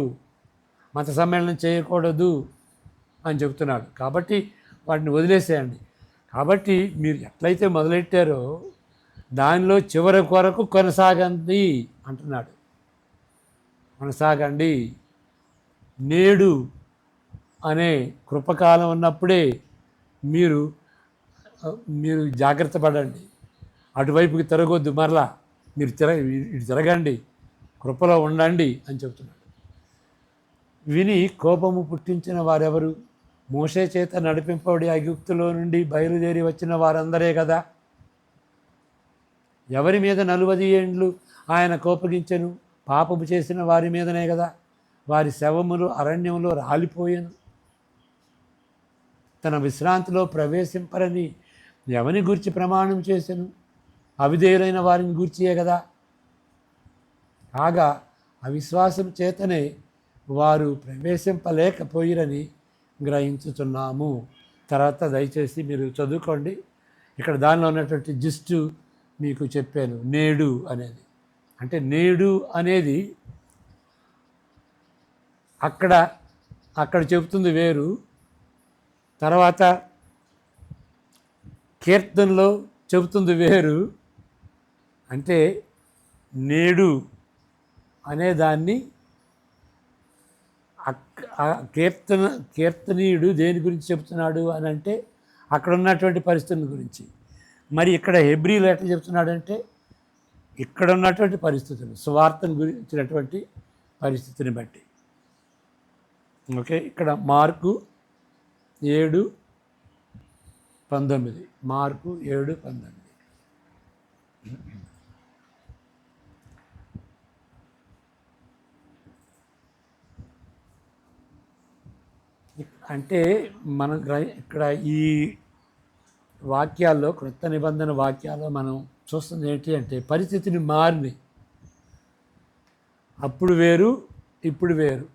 A: మత సమ్మేళనం చేయకూడదు అని చెప్తున్నాడు. కాబట్టి వాటిని వదిలేసేయండి. కాబట్టి మీరు ఎట్లయితే మొదలెట్టారో దానిలో చివరి కొరకు కొనసాగండి అంటున్నాడు. కొనసాగండి. నేడు అనే కృపకాలం ఉన్నప్పుడే మీరు జాగ్రత్త పడండి. అటువైపుకి తిరగొద్దు, మరలా మీరు ఇటు తిరగండి, కృపలో ఉండండి అని చెప్తున్నాడు. విని కోపము పుట్టించిన వారెవరు? మోషే చేత నడిపింపబడి ఐగుప్తులో నుండి బయలుదేరి వచ్చిన వారందరే కదా. ఎవరి మీద 40 ఏండ్లు ఆయన కోపగించెను? పాపము చేసిన వారి మీదనే కదా. వారి శవములు అరణ్యంలో రాలిపోయాను. తన విశ్రాంతిలో ప్రవేశింపరని ఎవని గూర్చి ప్రమాణం చేసెను? అవిధేయులైన వారిని గూర్చియే కదా. కాగా అవిశ్వాసం చేతనే వారు ప్రవేశింపలేకపోయిరని గ్రహించుతున్నాము. తర్వాత దయచేసి మీరు చదువుకోండి. ఇక్కడ దానిలో ఉన్నటువంటి జిస్టు మీకు చెప్పాను. నేడు అనేది అంటే నేడు అనేది అక్కడ చెబుతుంది వేరు, తర్వాత కీర్తనలో చెబుతుంది వేరు. అంటే నేడు అనేదాన్ని కీర్తనీయుడు దేని గురించి చెప్తున్నాడు అని అంటే అక్కడ ఉన్నటువంటి పరిస్థితుల గురించి. మరి ఇక్కడ హెబ్రీలో ఎట్లా చెప్తున్నాడంటే ఇక్కడ ఉన్నటువంటి పరిస్థితులు, సువార్తను గురించినటువంటి పరిస్థితిని బట్టి. ఓకే, ఇక్కడ మార్కు 7:19. మార్కు 7:19. అంటే మనం ఇక్కడ ఈ వాక్యాల్లో, క్రొత్త నిబంధన వాక్యాల్లో మనం చూస్తుంది ఏంటి అంటే పరిస్థితిని మారినాయి. అప్పుడు వేరు, ఇప్పుడు వేరు.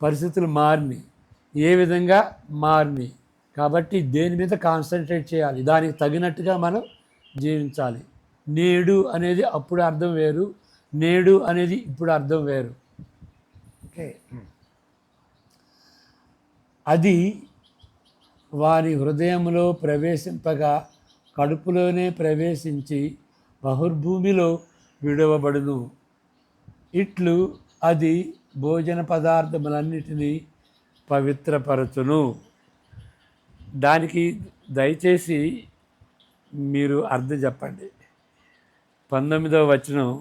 A: పరిస్థితులు మారినాయి. ఏ విధంగా మారినాయి? కాబట్టి దేని మీద కాన్సన్ట్రేట్ చేయాలి, దానికి తగినట్టుగా మనం జీవించాలి. నేడు అనేది అప్పుడు అర్థం వేరు, నేడు అనేది ఇప్పుడు అర్థం వేరు. ఓకే, అది వారి హృదయంలో ప్రవేశింపగా కడుపులోనే ప్రవేశించి బహుర్భూమిలో విడవబడును. ఇట్లు అది భోజన పదార్థములన్నిటినీ పవిత్రపరచును. దానికి దయచేసి మీరు అర్థం చెప్పండి. 19వ వచనం.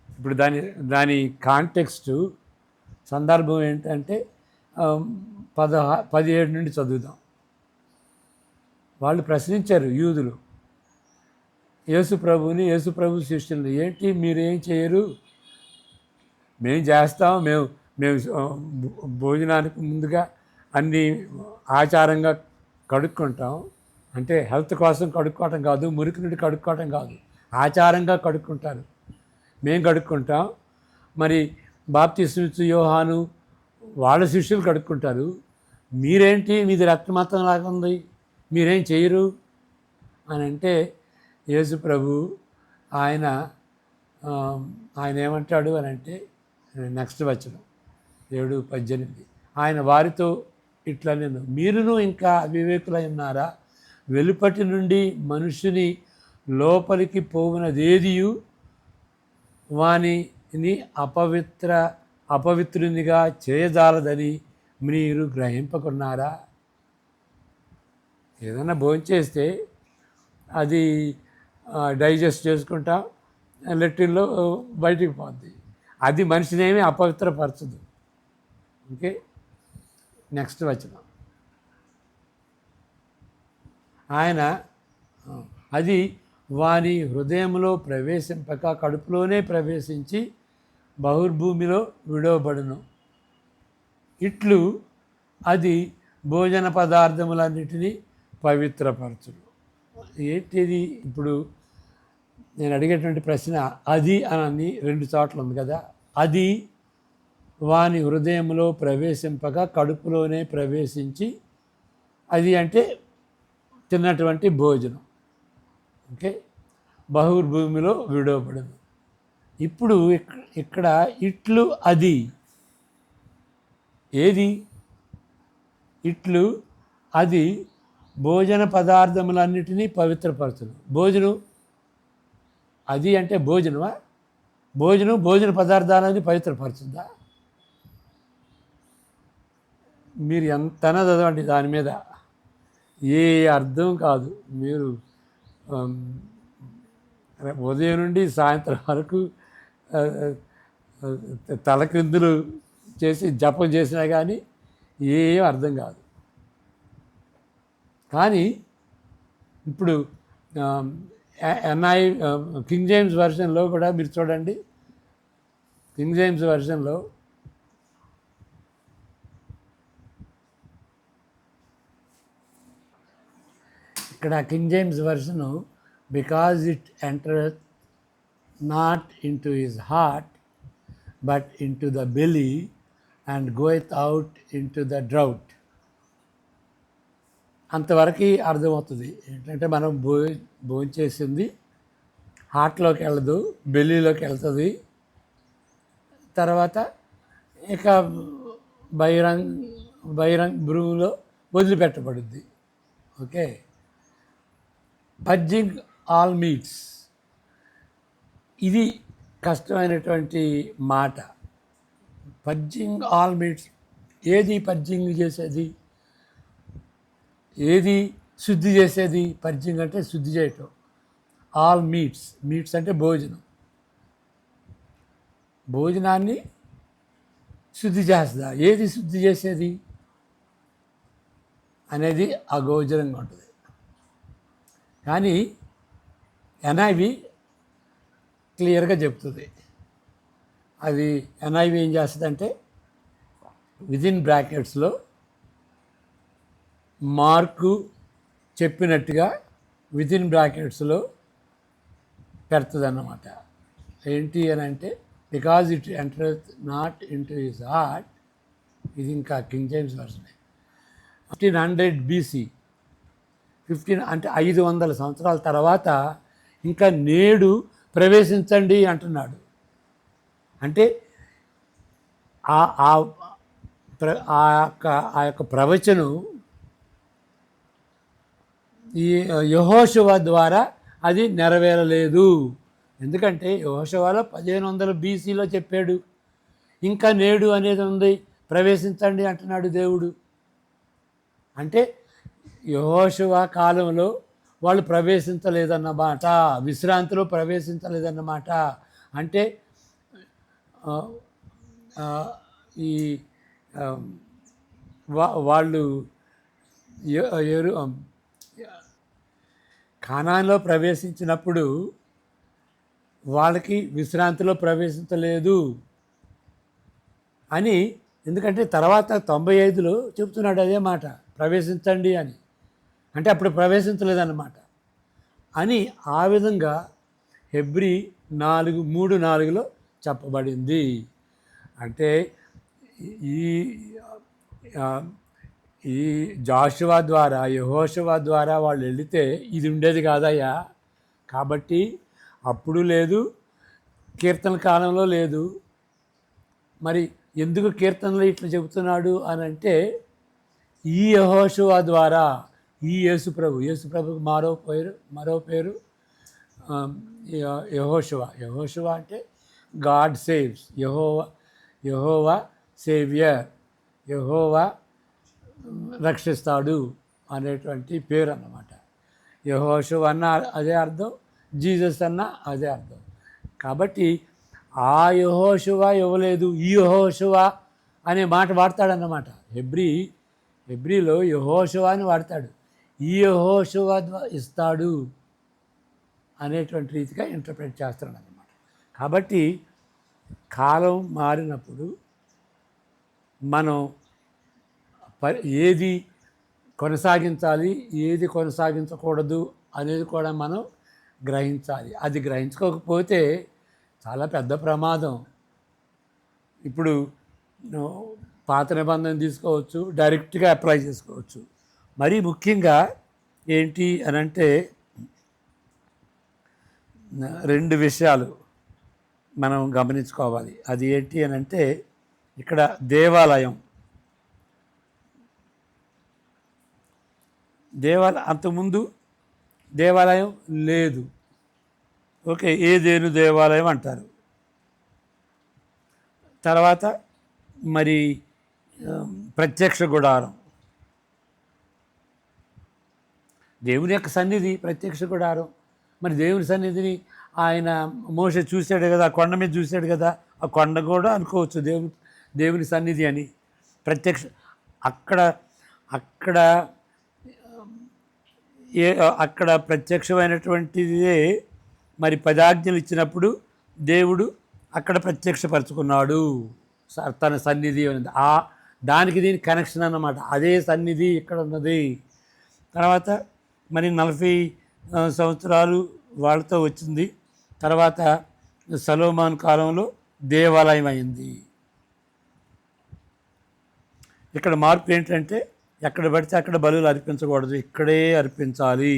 A: ఇప్పుడు దాని కాంటెక్స్టు సందర్భం ఏంటంటే 17 నుండి చదువుదాం. వాళ్ళు ప్రశ్నించారు యూదులు యేసు ప్రభు శిష్యుల్ని, ఏంటి మీరేం చేయరు, మేము చేస్తాం, మేము భోజనానికి ముందుగా అన్నీ ఆచారంగా కడుక్కుంటాం. అంటే హెల్త్ కోసం కడుక్కోవటం కాదు, మురికి నుండి కడుక్కోవటం కాదు, ఆచారంగా కడుక్కుంటారు, మేము కడుక్కుంటాం. మరి బాప్తిస్మిచ్చు యోహాను వాళ్ళ శిష్యులు కడుక్కుంటారు, మీరేంటి మీది రక్తమతం లాగా ఉంది, మీరేం చేయరు అని అంటే యేసు ప్రభు ఆయన ఏమంటాడు అని అంటే నెక్స్ట్ వచనం 7:18, ఆయన వారితో ఇట్లా, నేను మీరును ఇంకా అవివేకులై ఉన్నారా, వెలుపటి నుండి మనుషుని లోపలికి పోవునదేదియు వానిని అపవిత్రునిగా చేయజాలదని మీరు గ్రహింపకున్నారా. ఏదైనా భోంచేస్తే అది డైజెస్ట్ చేసుకుంటాం, లెట్రిన్లో బయటికి పోద్ది, అది మనిషినేమి అపవిత్రపరచదు. ఓకే, నెక్స్ట్ వచనం, ఆయన అది వాని హృదయంలో ప్రవేశింపక కడుపులోనే ప్రవేశించి బహిర్భూమిలో విడవబడును. ఇట్లు అది భోజన పదార్థములన్నిటినీ పవిత్రపరచును. ఏంటిది ఇప్పుడు నేను అడిగేటువంటి ప్రశ్న, అది అని 2 చోట్ల ఉంది కదా. అది వాని హృదయంలో ప్రవేశింపగా కడుపులోనే ప్రవేశించి, అది అంటే తిన్నటువంటి భోజనం. ఓకే, బహిర్భూమిలో విడవబడను. ఇప్పుడు ఇక్కడ ఇట్లు అది ఏది, ఇట్లు అది భోజన పదార్థములన్నిటినీ పవిత్రపరచును. భోజనం అది అంటే భోజనమా, భోజన పదార్థాలని పవిత్రపరచుద్దా? మీరు ఎంతనా చదవండి, దాని మీద ఏ అర్థం కాదు. మీరు ఉదయం నుండి సాయంత్రం వరకు తలక్రిందులు చేసి జపం చేసినా కానీ ఏం అర్థం కాదు. కానీ ఇప్పుడు కింగ్ జేమ్స్ వెర్షన్లో కూడా మీరు చూడండి, కింగ్ జేమ్స్ వెర్షన్లో ఇక్కడ king James version, because it entereth not into his heart but into the belly and goeth out into the draught. అంతవరకు అర్థమవుతుంది. ఏంటంటే మనం భోంచేసింది హార్ట్లోకి వెళ్ళదు, బెల్లీలోకి వెళ్తుంది, తర్వాత ఇక బహిరంగ భ్రూలో వదిలిపెట్టబడుద్ది. ఓకే, పర్జింగ్ ఆల్ మీట్స్, ఇది కష్టమైనటువంటి మాట. పర్జింగ్ ఆల్ మీట్స్, ఏది పర్జింగ్ చేసేది, ఏది శుద్ధి చేసేది? పర్జింగ్ అంటే శుద్ధి చేయటం. ఆల్ మీట్స్ అంటే భోజనాన్ని శుద్ధి చేస్తుందా? ఏది శుద్ధి చేసేది అనేది అగోచరంగా ఉంటుంది. కానీ ఎన్ఐవి క్లియర్గా చెప్తుంది. అది ఎన్ఐవి ఏం చేస్తుందంటే విదిన్ బ్రాకెట్స్లో మార్కు చెప్పినట్టుగా విదిన్ బ్రాకెట్స్లో పెడుతుంది అన్నమాట. ఏంటి అని అంటే because it enters naught into his heart, ఇది ఇంకా కింగ్ జేమ్స్ వర్షన్. 1500 BC, 15 అంటే 500 సంవత్సరాల తర్వాత ఇంకా నేడు ప్రవేశించండి అంటున్నాడు. అంటే ఆ యొక్క ప్రవచనం ఈ యెహోషువ ద్వారా అది నెరవేరలేదు. ఎందుకంటే యెహోషువలో 1500 BCలో చెప్పాడు, ఇంకా నేడు అనేది ఉంది, ప్రవేశించండి అంటున్నాడు దేవుడు. అంటే యెహోషువ కాలంలో వాళ్ళు ప్రవేశించలేదన్నమాట, విశ్రాంతిలో ప్రవేశించలేదన్నమాట. అంటే ఈ వాళ్ళు ఎవరు కానాన్లో ప్రవేశించినప్పుడు వాళ్ళకి విశ్రాంతిలో ప్రవేశించలేదు అని, ఎందుకంటే తర్వాత 95లో చెప్తున్నాడు అదే మాట, ప్రవేశించండి అని. అంటే అప్పుడు ప్రవేశించలేదన్నమాట అని ఆ విధంగా హెబ్రీ 4:3-4లో చెప్పబడింది. అంటే ఈ ఈ జాషువా ద్వారా, యెహోషువ ద్వారా వాళ్ళు వెళితే ఇది ఉండేది కాదయ్యా. కాబట్టి అప్పుడు లేదు, కీర్తన కాలంలో లేదు. మరి ఎందుకు కీర్తనలో ఇట్లా చెబుతున్నాడు అని అంటే, ఈ యెహోషువ ద్వారా, ఈ యేసుప్రభుకి మరో పేరు యెహోషువ అంటే గాడ్ సేవ్స్, యెహోవా సేవియర్, యెహోవా రక్షిస్తాడు అనేటువంటి పేరు అన్నమాట. యెహోషువ అన్న అదే అర్థం, జీసస్ అన్న అదే అర్థం. కాబట్టి ఆ యెహోషువ ఇవ్వలేదు, ఈ యెహోషువ అనే మాట వాడతాడన్నమాట. హెబ్రీలో యెహోషువ అని వాడతాడు, ఈ యెహోషువ ఇస్తాడు అనేటువంటి రీతిగా ఇంటర్ప్రిట్ చేస్తాడు అన్నమాట. కాబట్టి కాలం మారినప్పుడు మనం ఏది కొనసాగించాలి, ఏది కొనసాగించకూడదు అనేది కూడా మనం గ్రహించాలి. అది గ్రహించుకోకపోతే చాలా పెద్ద ప్రమాదం. ఇప్పుడు పాత నిబంధన తీసుకోవచ్చు, డైరెక్ట్గా అప్లై చేసుకోవచ్చు. మరీ ముఖ్యంగా ఏంటి అనంటే, 2 విషయాలు మనం గమనించుకోవాలి. అది ఏంటి అనంటే, ఇక్కడ దేవాలయం అంతకుముందు దేవాలయం లేదు. ఓకే, ఏదేను దేవాలయం అంటారు. తర్వాత మరి ప్రత్యక్ష గుడారం, దేవుని యొక్క సన్నిధి ప్రత్యక్ష గుడారం. మరి దేవుని సన్నిధిని ఆయన మోషే చూశాడు కదా, కొండ మీద చూశాడు కదా, ఆ కొండ కూడా అనుకోవచ్చు దేవుని సన్నిధి అని. అక్కడ ప్రత్యక్షమైనటువంటిదే. మరి 10 ఆజ్ఞలు ఇచ్చినప్పుడు దేవుడు అక్కడ ప్రత్యక్షపరచుకున్నాడు తన సన్నిధి అనేది. దానికి దీనికి కనెక్షన్ అన్నమాట. అదే సన్నిధి ఇక్కడ ఉన్నది. తర్వాత మరి 40 సంవత్సరాలు వాళ్ళతో వచ్చింది. తర్వాత సొలొమోను కాలంలో దేవాలయం అయింది. ఇక్కడ మార్పు ఏంటంటే, ఎక్కడ పడితే అక్కడ బలులు అర్పించకూడదు, ఇక్కడే అర్పించాలి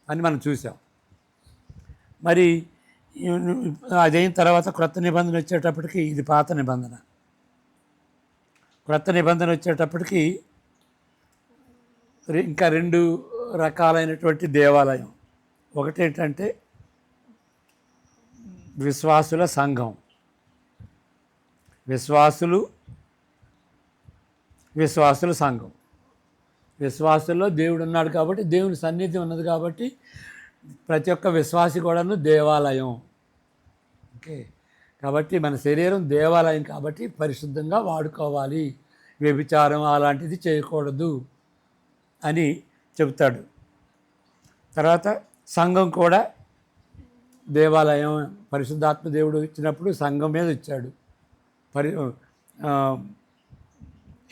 A: అని మనం చూసాం. మరి అదైన తర్వాత క్రొత్త నిబంధన వచ్చేటప్పటికి, ఇది పాత నిబంధన, క్రొత్త నిబంధన వచ్చేటప్పటికి ఇంకా 2 రకాలైనటువంటి దేవాలయం. ఒకటేంటంటే విశ్వాసుల సంఘం, విశ్వాసుల సంఘం. విశ్వాసుల్లో దేవుడు ఉన్నాడు కాబట్టి, దేవుని సన్నిధి ఉన్నది కాబట్టి, ప్రతి ఒక్క విశ్వాసి కూడాను దేవాలయం. ఓకే, కాబట్టి మన శరీరం దేవాలయం కాబట్టి పరిశుద్ధంగా వాడుకోవాలి, వ్యభిచారం అలాంటిది చేయకూడదు అని చెబుతాడు. తర్వాత సంఘం కూడా దేవాలయం. పరిశుద్ధాత్మ దేవుడు ఇచ్చినప్పుడు సంఘం మీద ఇచ్చాడు.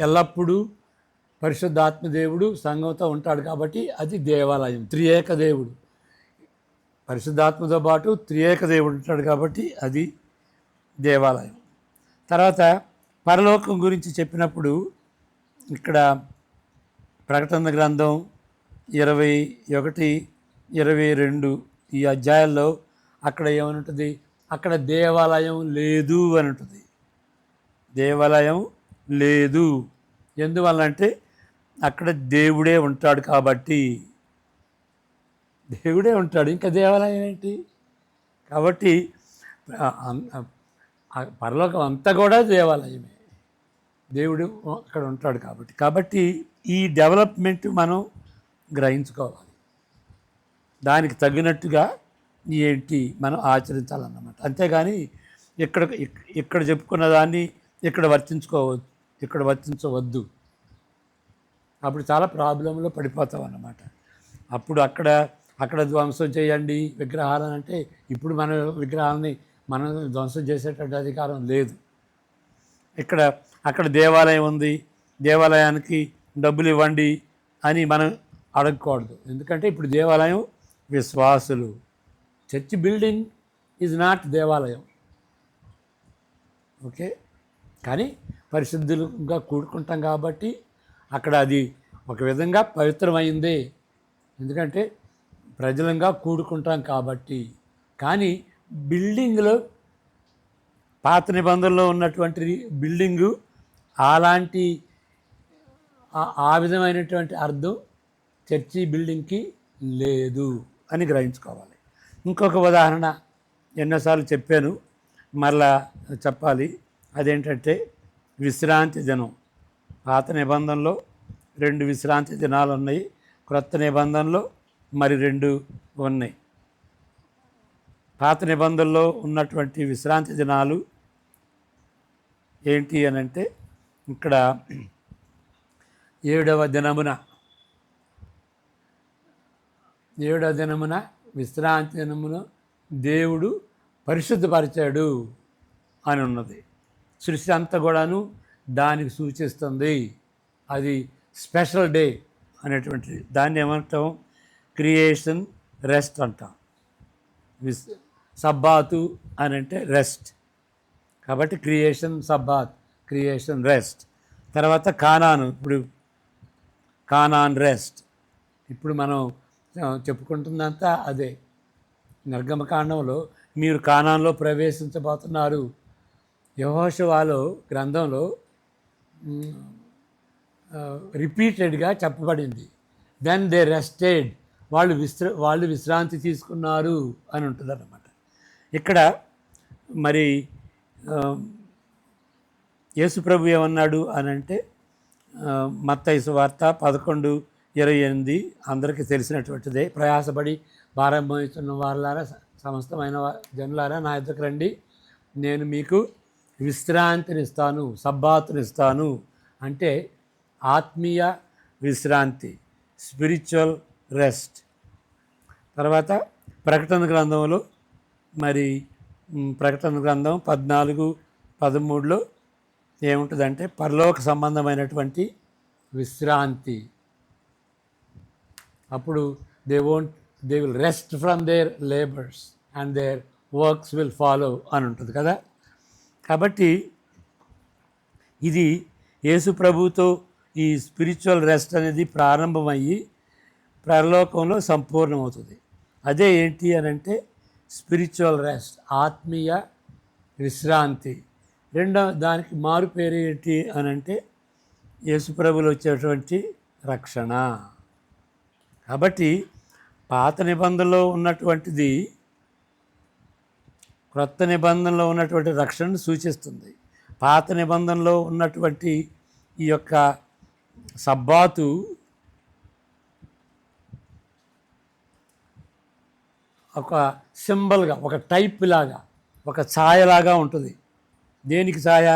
A: ఎల్లప్పుడూ పరిశుద్ధాత్మ దేవుడు సంఘంతో ఉంటాడు కాబట్టి అది దేవాలయం. త్రియేక దేవుడు, పరిశుద్ధాత్మతో పాటు త్రియేక దేవుడు ఉంటాడు కాబట్టి అది దేవాలయం. తర్వాత పరలోకం గురించి చెప్పినప్పుడు ఇక్కడ ప్రకటన గ్రంథం 21, 22 ఈ అధ్యాయాల్లో అక్కడ ఏమని ఉంటుంది, అక్కడ దేవాలయం లేదు అని ఉంటుంది. దేవాలయం లేదు ఎందువల్లంటే అక్కడ దేవుడే ఉంటాడు కాబట్టి. దేవుడే ఉంటాడు, ఇంకా దేవాలయం ఏంటి? కాబట్టి పరలోకం అంతా కూడా దేవాలయమే, దేవుడు అక్కడ ఉంటాడు కాబట్టి ఈ డెవలప్మెంట్ మనం గ్రహించుకోవాలి. దానికి తగినట్టుగా ఏంటి మనం ఆచరించాలన్నమాట. అంతేగాని ఇక్కడ చెప్పుకున్న దాన్ని ఇక్కడ ఇక్కడ వర్తించవద్దు. అప్పుడు చాలా ప్రాబ్లంలో పడిపోతాం అన్నమాట. అప్పుడు అక్కడ ధ్వంసం చేయండి విగ్రహాలను అంటే, ఇప్పుడు మన విగ్రహాలని మనం ధ్వంసం చేసేటువంటి అధికారం లేదు. అక్కడ దేవాలయం ఉంది, దేవాలయానికి డబ్బులు ఇవ్వండి అని మనం అడగకూడదు. ఎందుకంటే ఇప్పుడు దేవాలయం విశ్వాసులు. చర్చ్ బిల్డింగ్ ఈజ్ నాట్ దేవాలయం. ఓకే, కానీ పరిశుద్ధులుగా కూడుకుంటాం కాబట్టి అక్కడ అది ఒక విధంగా పవిత్రమైందే. ఎందుకంటే ప్రజలంగా కూడుకుంటాం కాబట్టి. కానీ బిల్డింగ్లో పాత నిబంధనలో ఉన్నటువంటి బిల్డింగు అలాంటి ఆ విధమైనటువంటి అర్థం చర్చి బిల్డింగ్కి లేదు అని గ్రహించుకోవాలి. ఇంకొక ఉదాహరణ ఎన్నోసార్లు చెప్పాను, మరలా చెప్పాలి. అదేంటంటే విశ్రాంతి దినం. పాత నిబంధనలో 2 విశ్రాంతి దినాలు ఉన్నాయి, క్రొత్త నిబంధనలో మరి 2 ఉన్నాయి. పాత నిబంధనలో ఉన్నటువంటి విశ్రాంతి దినాలు ఏంటి అని అంటే, ఇక్కడ 7వ దినమున విశ్రాంతి దినమును దేవుడు పరిశుద్ధపరిచాడు అని ఉన్నది. సృష్టి అంతా కూడాను దానికి సూచిస్తుంది. అది స్పెషల్ డే అనేటువంటిది. దాన్ని ఏమంటాం? క్రియేషన్ రెస్ట్ అంటాం. సబ్బాతు అని అంటే రెస్ట్. కాబట్టి క్రియేషన్ సబ్బాత్, క్రియేషన్ రెస్ట్. తర్వాత కానాను, ఇప్పుడు కానాన్ రెస్ట్. ఇప్పుడు మనం చెప్పుకుంటుందంతా అదే. నిర్గమకాండంలో మీరు కానాన్లో ప్రవేశించబోతున్నారు. యెహోషువలో గ్రంథంలో రిపీటెడ్గా చెప్పబడింది. దెన్ దే రెస్టెడ్, వాళ్ళు విశ్రాంతి తీసుకున్నారు అని ఉంటుంది అన్నమాట. ఇక్కడ మరి యేసుప్రభు ఏమన్నాడు అని అంటే, మత్తయి సువార్త 11:28 అందరికీ తెలిసినటువంటిదే. ప్రయాసపడి భారం మోస్తున్న వారులారా, సమస్తమైన జనులారా నా ఎదురుకు రండి, నేను మీకు విశ్రాంతినిస్తాను, సబ్బాతునిస్తాను. అంటే ఆత్మీయ విశ్రాంతి, స్పిరిచువల్ రెస్ట్. తర్వాత ప్రకటన గ్రంథంలో మరి ప్రకటన గ్రంథం 14:13 ఏముంటుందంటే పరలోక సంబంధమైనటువంటి విశ్రాంతి. అప్పుడు they will rest from their labours and their works will follow అని ఉంటుంది కదా. కాబట్టి ఇది యేసు ప్రభుతో ఈ స్పిరిచువల్ రెస్ట్ అనేది ప్రారంభమయ్యి పరలోకంలో సంపూర్ణమవుతుంది. అదే ఏంటి అని అంటే స్పిరిచువల్ రెస్ట్, ఆత్మీయ విశ్రాంతి. దానికి మారు పేరు ఏంటి అని అంటే యేసు ప్రభులో వచ్చేటువంటి రక్షణ. కాబట్టి పాత నిబంధనలో ఉన్నటువంటిది క్రొత్త నిబంధనలో ఉన్నటువంటి రక్షణను సూచిస్తుంది. పాత నిబంధనలో ఉన్నటువంటి ఈ యొక్క సబ్బాతు ఒక సింబల్గా, ఒక టైప్ లాగా, ఒక ఛాయలాగా ఉంటుంది. దేనికి ఛాయ?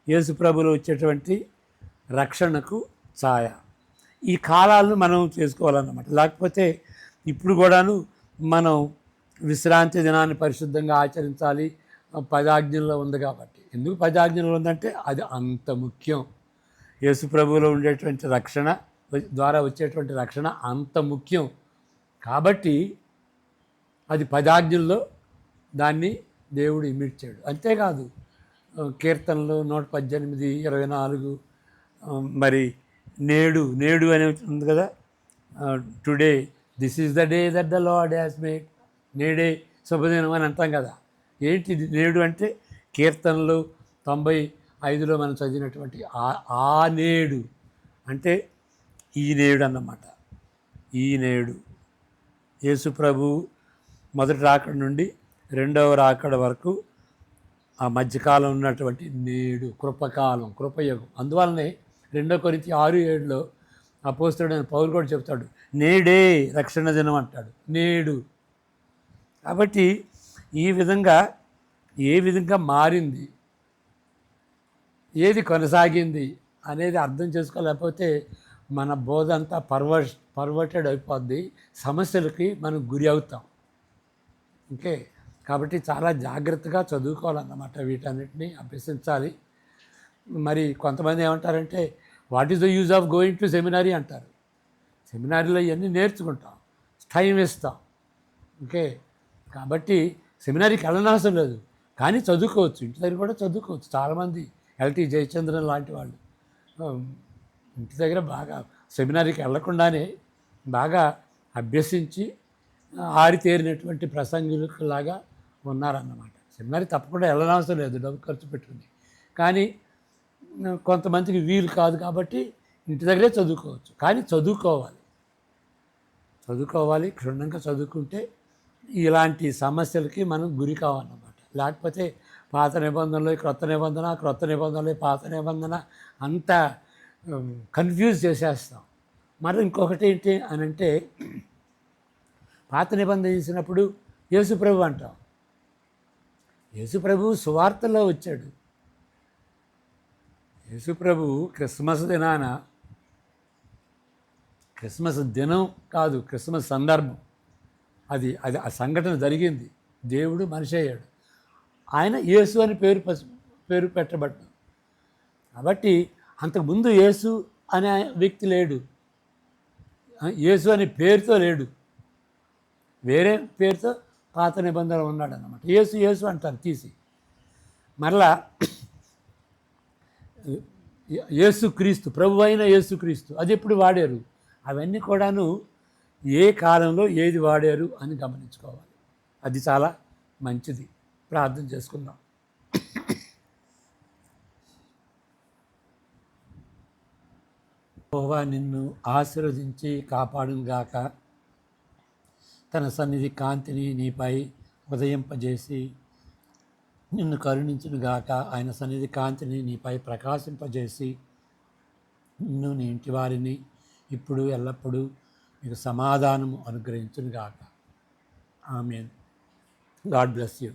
A: యేసు ప్రభులో వచ్చేటువంటి రక్షణకు ఛాయ. ఈ కాలాలను మనం చేసుకోవాలన్నమాట. లేకపోతే ఇప్పుడు కూడాను మనం విశ్రాంతి దినాన్ని పరిశుద్ధంగా ఆచరించాలి, 10 ఆజ్ఞల్లో ఉంది కాబట్టి. ఎందుకు 10 ఆజ్ఞల్లో ఉందంటే అది అంత ముఖ్యం. యేసు ప్రభువులో ఉండేటువంటి రక్షణ ద్వారా వచ్చేటువంటి రక్షణ అంత ముఖ్యం కాబట్టి అది 10 ఆజ్ఞల్లో దాన్ని దేవుడు ఇమిడ్చాడు. అంతేకాదు కీర్తనలు 118:24 మరి నేడు అని ఉంది కదా. Today this is the day that the lord has made. నేడే శుభదినం అని అంటాం కదా. ఏంటి నేడు అంటే? కీర్తనలు 95లో మనం చదివినటువంటి ఆ నేడు అంటే ఈ నేడు అన్నమాట. ఈ నేడు యేసు ప్రభు మొదటి రాకడ నుండి 2వ రాకడ వరకు ఆ మధ్యకాలం ఉన్నటువంటి నేడు కృపకాలం, కృపయుగం. అందువల్లనే 2 కొరింథీ 6:7లో అపోస్తలుడైన పౌలు కూడా చెప్తాడు, నేడే రక్షణ దినం అంటాడు. నేడు. కాబట్టి ఈ విధంగా ఏ విధంగా మారింది ఏది కొనసాగింది అనేది అర్థం చేసుకోలేకపోతే మన బోధ అంతా పర్వర్టెడ్ అయిపోద్ది, సమస్యలకి మనం గురి అవుతాం. ఓకే, కాబట్టి చాలా జాగ్రత్తగా చదువుకోవాలన్నమాట, వీటన్నిటిని అభ్యసించాలి. మరి కొంతమంది ఏమంటారంటే what is the use of going to seminary అంటారు. సెమినారీలో ఇవన్నీ నేర్చుకుంటాం, టైం ఇస్తాం. ఓకే, కాబట్టి సెమినారీకి వెళ్ళనవసరం లేదు, కానీ చదువుకోవచ్చు, ఇంటి దగ్గర కూడా చదువుకోవచ్చు. చాలామంది ఎల్టీ జయచంద్రన్ లాంటి వాళ్ళు ఇంటి దగ్గర బాగా సెమినారీకి వెళ్లకుండానే బాగా అభ్యసించి ఆరితేరినటువంటి ప్రసంగులలాగా ఉన్నారన్నమాట. సెమినారీ తప్పకుండా వెళ్ళనవసరం లేదు, డబ్బు ఖర్చు పెట్టుకుని. కానీ కొంతమందికి వీలు కాదు కాబట్టి ఇంటి దగ్గరే చదువుకోవచ్చు. కానీ చదువుకోవాలి, క్షుణ్ణంగా చదువుకుంటే ఇలాంటి సమస్యలకి మనం గురి కావాలన్నమాట. లేకపోతే పాత నిబంధనలు క్రొత్త నిబంధనలు పాత నిబంధన అంతా కన్ఫ్యూజ్ చేసేస్తాం. మరి ఇంకొకటి ఏంటి అని అంటే, పాత నిబంధన చేసినప్పుడు యేసుప్రభు అంటాం. యేసుప్రభు సువార్తలో వచ్చాడు. యేసుప్రభు క్రిస్మస్ దినం కాదు, క్రిస్మస్ సందర్భం అది అది ఆ సంఘటన జరిగింది. దేవుడు మనిషి అయ్యాడు, ఆయన యేసు అని పేరు పెట్టబడ్డాడు. కాబట్టి అంతకుముందు యేసు అనే వ్యక్తి లేడు, యేసు అనే పేరుతో లేడు, వేరే పేరుతో పాత నిబంధన ఉన్నాడు అన్నమాట. యేసు అంటారు తీసి. మరలా యేసుక్రీస్తు, ప్రభు అయిన యేసుక్రీస్తు, అది ఎప్పుడు వాడారు, అవన్నీ కూడాను ఏ కాలంలో ఏది వాడారు అని గమనించుకోవాలి. అది చాలా మంచిది. ప్రార్థన చేసుకుందాం. యెహోవా నిన్ను ఆశీర్వదించి కాపాడునుగాక, తన సన్నిధి కాంతిని నీపై ఉదయింపజేసి నిన్ను కరుణించునుగాక. ఆయన సన్నిధి కాంతిని నీపై ప్రకాశింపజేసి నిన్ను నీ ఇంటి వారిని ఇప్పుడు ఎల్లప్పుడూ మీకు సమాధానము అనుగ్రహించునుగాక. ఆమేన్. God bless you.